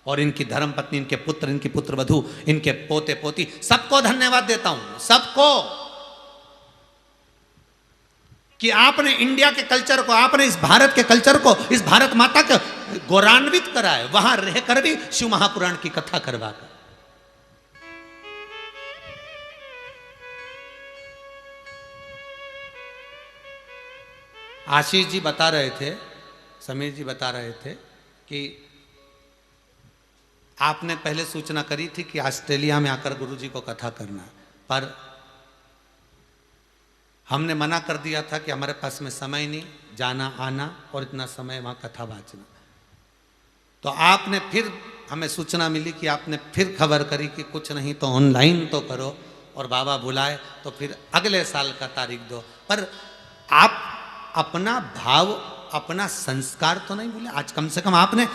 और इनकी धर्मपत्नी, इनके पुत्र, इनकी पुत्रवधू, इनके पोते पोती, सबको धन्यवाद देता हूं, सबको, कि आपने इंडिया के कल्चर को, आपने इस भारत के कल्चर को, इस भारत माता को गौरवान्वित करा है, वहां रहकर भी शिव महापुराण की कथा करवाकर। आशीष जी बता रहे थे, समीर जी बता रहे थे कि आपने पहले सूचना करी थी कि ऑस्ट्रेलिया में आकर गुरुजी को कथा करना, पर हमने मना कर दिया था कि हमारे पास में समय नहीं, जाना आना और इतना समय वहाँ कथा वाचना। तो आपने फिर, हमें सूचना मिली कि आपने फिर खबर करी कि कुछ नहीं तो ऑनलाइन तो करो, और बाबा बुलाए तो फिर अगले साल का तारीख दो। पर आप अपना भाव अपना संस्कार तो नहीं भूले। आज कम से कम आपने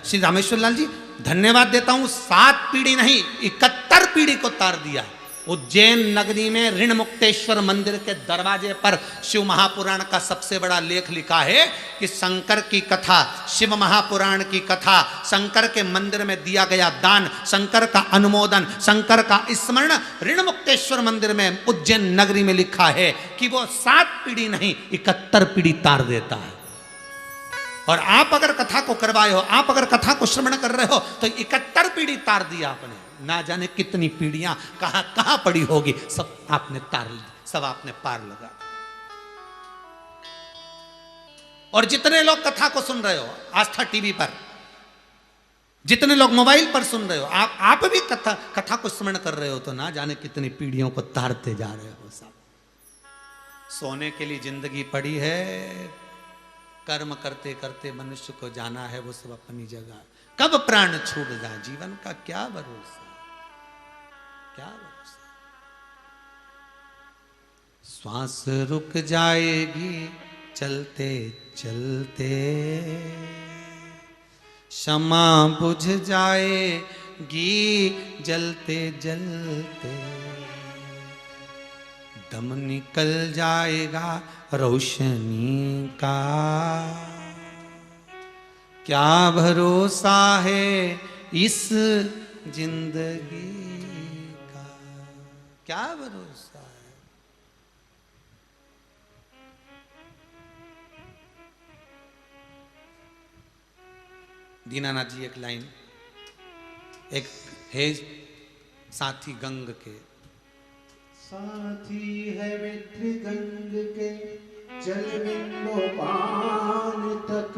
श्री रामेश्वर लाल जी धन्यवाद देता हूं, 7 पीढ़ी नहीं 71 पीढ़ी को तार दिया। उज्जैन नगरी में ऋण मुक्तेश्वर मंदिर के दरवाजे पर शिव महापुराण का सबसे बड़ा लेख लिखा है कि शंकर की कथा, शिव महापुराण की कथा, शंकर के मंदिर में दिया गया दान, शंकर का अनुमोदन, शंकर का स्मरण ऋण मुक्तेश्वर मंदिर में उज्जैन नगरी में लिखा है कि वो 7 पीढ़ी नहीं 71 पीढ़ी तार देता है। और आप अगर कथा को करवाए हो, आप अगर कथा को श्रवण कर रहे हो तो 71 पीढ़ी तार दिया आपने। ना जाने कितनी पीढ़ियां कहां कहां पड़ी होगी, सब आपने तार ली, सब आपने पार लगा। और जितने लोग कथा को सुन रहे हो आस्था टीवी पर, जितने लोग मोबाइल पर सुन रहे हो, आप भी कथा को स्मरण कर रहे हो, तो ना जाने कितनी पीढ़ियों को तारते जा रहे हो। सब सोने के लिए जिंदगी पड़ी है, कर्म करते करते मनुष्य को जाना है वो सब अपनी जगह। कब प्राण छूट जाए जीवन का क्या भरोसा, क्या भरोसा। श्वास रुक जाएगी चलते चलते, क्षमा बुझ जाएगी जलते जलते, दम निकल जाएगा रोशनी का, क्या भरोसा है इस जिंदगी का, क्या भरोसा है। दीनानाथ जी एक लाइन, एक है साथी गंग के, साथी है मित्र गंग के जल बिंदु पान तक,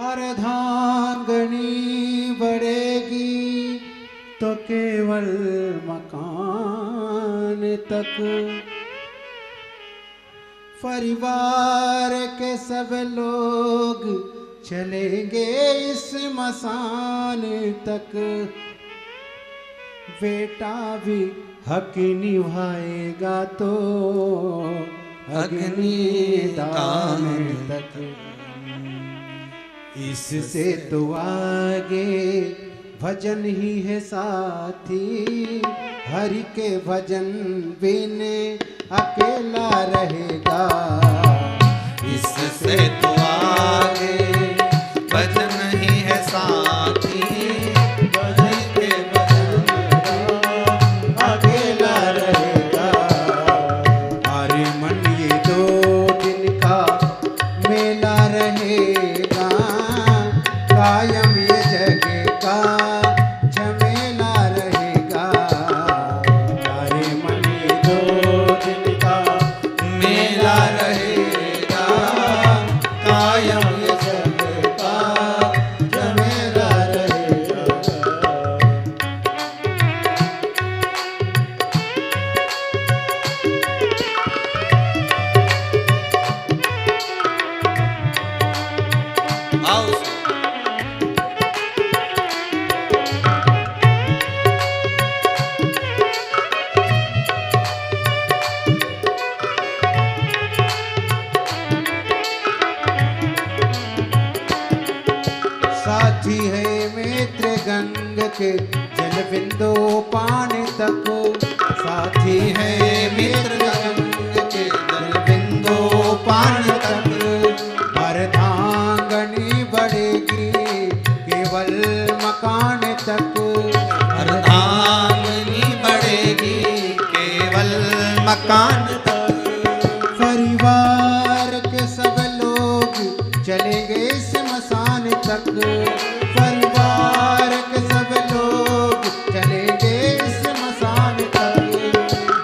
अर्धांगनी बढ़ेगी तो केवल मकान तक, परिवार के सब लोग चलेंगे इस मसान तक, बेटा भी हक निभाएगा तो अग्निदान तक, इससे तो आगे भजन ही है साथी, हरि के भजन बिन अकेला रहेगा, इससे तो आगे भजन ही है साथी, हरि के भजन अकेला रहेगा। हरे मन ये 2 दिन का मेला रहेगा, कायम ये जगह का झमेला रहेगा। हरे मन ये 2 दिन का मेला रहेगा, कायम ये जगह का झमेला रहेगा। आओ साथी है मित्र गंग के जल बिंदु पान तक, साथी है मित्र गंग के जल बिंदु पान तक, अर्धांगनी बढ़ेगी केवल मकान तक, अर्धांगनी बढ़ेगी केवल मकान तक, परिवार के सब लोग चलेंगे स्मशान तक, परिवार के सब लोग चलेंगे स्मशान तक,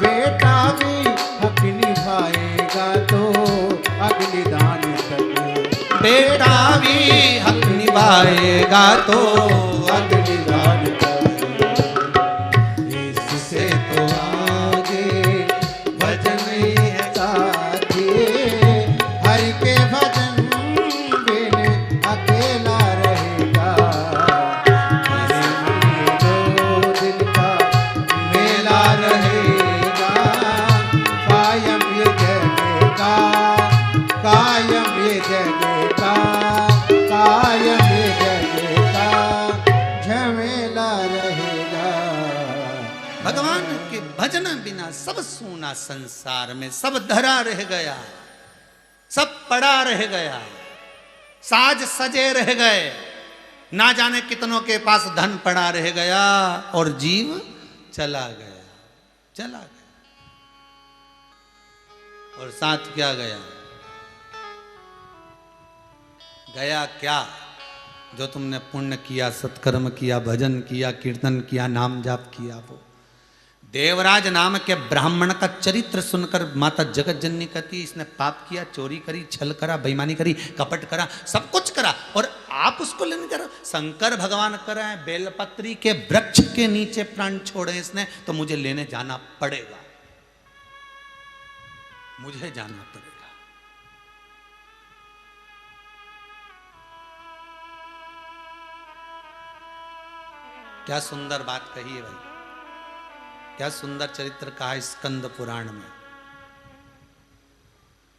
बेटा भी हक निभाएगा तो अग्निदान तक, बेटा भी हक निभाएगा तो अग्निदान तक, इससे तो आगे भजन ही है साथी, हरि के भजन बिन अकेला रहेगा। हरे मन ये 2 दिन का मेला रहेगा, कायम ये जगह का बिना सब सूना संसार में, सब धरा रह गया, सब पड़ा रह गया, साज सजे रह गए, ना जाने कितनों के पास धन पड़ा रह गया और जीव चला गया, चला गया। और साथ क्या गया? गया क्या? जो तुमने पुण्य किया, सत्कर्म किया, भजन किया, कीर्तन किया, नाम जाप किया। वो देवराज नाम के ब्राह्मण का चरित्र सुनकर माता जगत जननी कहती, इसने पाप किया, चोरी करी, छल करा, बेईमानी करी, कपट करा, सब कुछ करा, और आप उसको लेने करो। शंकर भगवान कर रहे हैं, बेलपत्री के वृक्ष के नीचे प्राण छोड़े इसने, तो मुझे लेने जाना पड़ेगा, मुझे जाना पड़ेगा। क्या सुंदर बात कही है भाई, क्या सुंदर चरित्र कहा स्कंद पुराण में,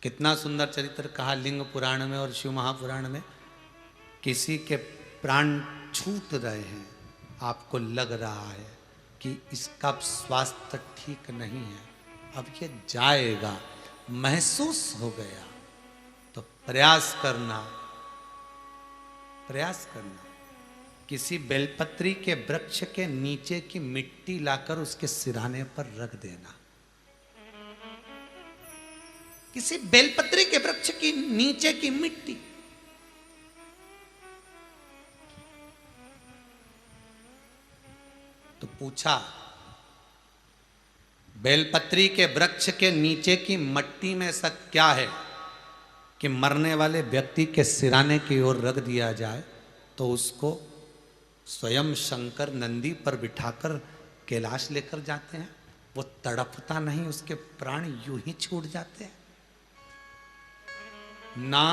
कितना सुंदर चरित्र कहा लिंग पुराण में और शिव महापुराण में। किसी के प्राण छूट रहे हैं, आपको लग रहा है कि इसका स्वास्थ्य ठीक नहीं है, अब ये जाएगा, महसूस हो गया, तो प्रयास करना, प्रयास करना। किसी बेलपत्री के वृक्ष के नीचे की मिट्टी लाकर उसके सिराने पर रख देना। किसी बेलपत्री के वृक्ष की नीचे की मिट्टी, तो पूछा बेलपत्री के वृक्ष के नीचे की मट्टी में ऐसा क्या है कि मरने वाले व्यक्ति के सिराने की ओर रख दिया जाए तो उसको स्वयं शंकर नंदी पर बिठाकर कैलाश लेकर जाते हैं, वो तड़पता नहीं, उसके प्राण यूं ही छूट जाते हैं, ना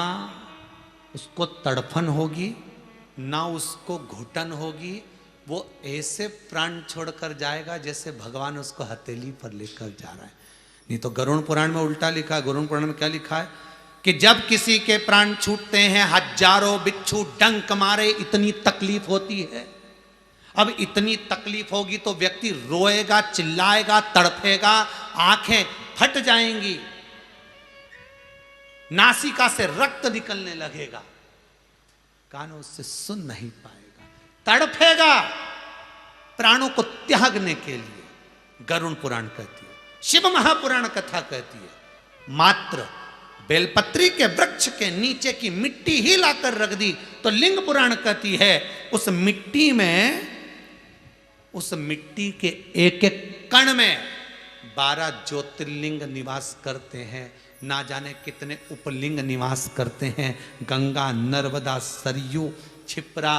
उसको तड़फन होगी, ना उसको घुटन होगी, वो ऐसे प्राण छोड़कर जाएगा जैसे भगवान उसको हथेली पर लेकर जा रहा है। नहीं तो गरुड़ पुराण में उल्टा लिखा है। गरुड़ पुराण में क्या लिखा है कि जब किसी के प्राण छूटते हैं, हजारों बिच्छू डंक मारे, इतनी तकलीफ होती है। अब इतनी तकलीफ होगी तो व्यक्ति रोएगा, चिल्लाएगा, तड़पेगा, आंखें फट जाएंगी, नासिका से रक्त निकलने लगेगा, कान उससे सुन नहीं पाएगा, तड़पेगा प्राणों को त्यागने के लिए। गरुड़ पुराण कहती है, शिव महापुराण कथा कहती है, मात्र बेलपत्री के वृक्ष के नीचे की मिट्टी ही लाकर रख दी तो लिंग पुराण कहती है उस मिट्टी में, उस मिट्टी के एक एक कण में 12 ज्योतिर्लिंग निवास करते हैं, ना जाने कितने उपलिंग निवास करते हैं। गंगा, नर्मदा, सरयू, क्षिप्रा,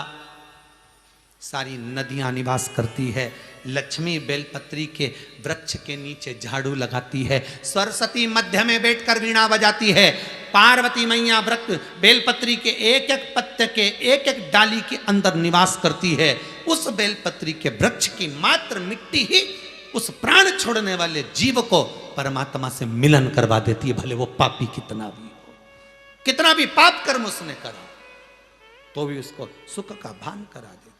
सारी नदियां निवास करती है। लक्ष्मी बेलपत्री के वृक्ष के नीचे झाड़ू लगाती है, सरस्वती मध्य में बैठकर वीणा बजाती है, पार्वती मैया वृक्ष बेलपत्री के एक एक पत्ते के एक एक डाली के अंदर निवास करती है। उस बेलपत्री के वृक्ष की मात्र मिट्टी ही उस प्राण छोड़ने वाले जीव को परमात्मा से मिलन करवा देती है, भले वो पापी कितना भी हो, कितना भी पाप कर्म उसने करा, तो भी उसको सुख का भान करा देती।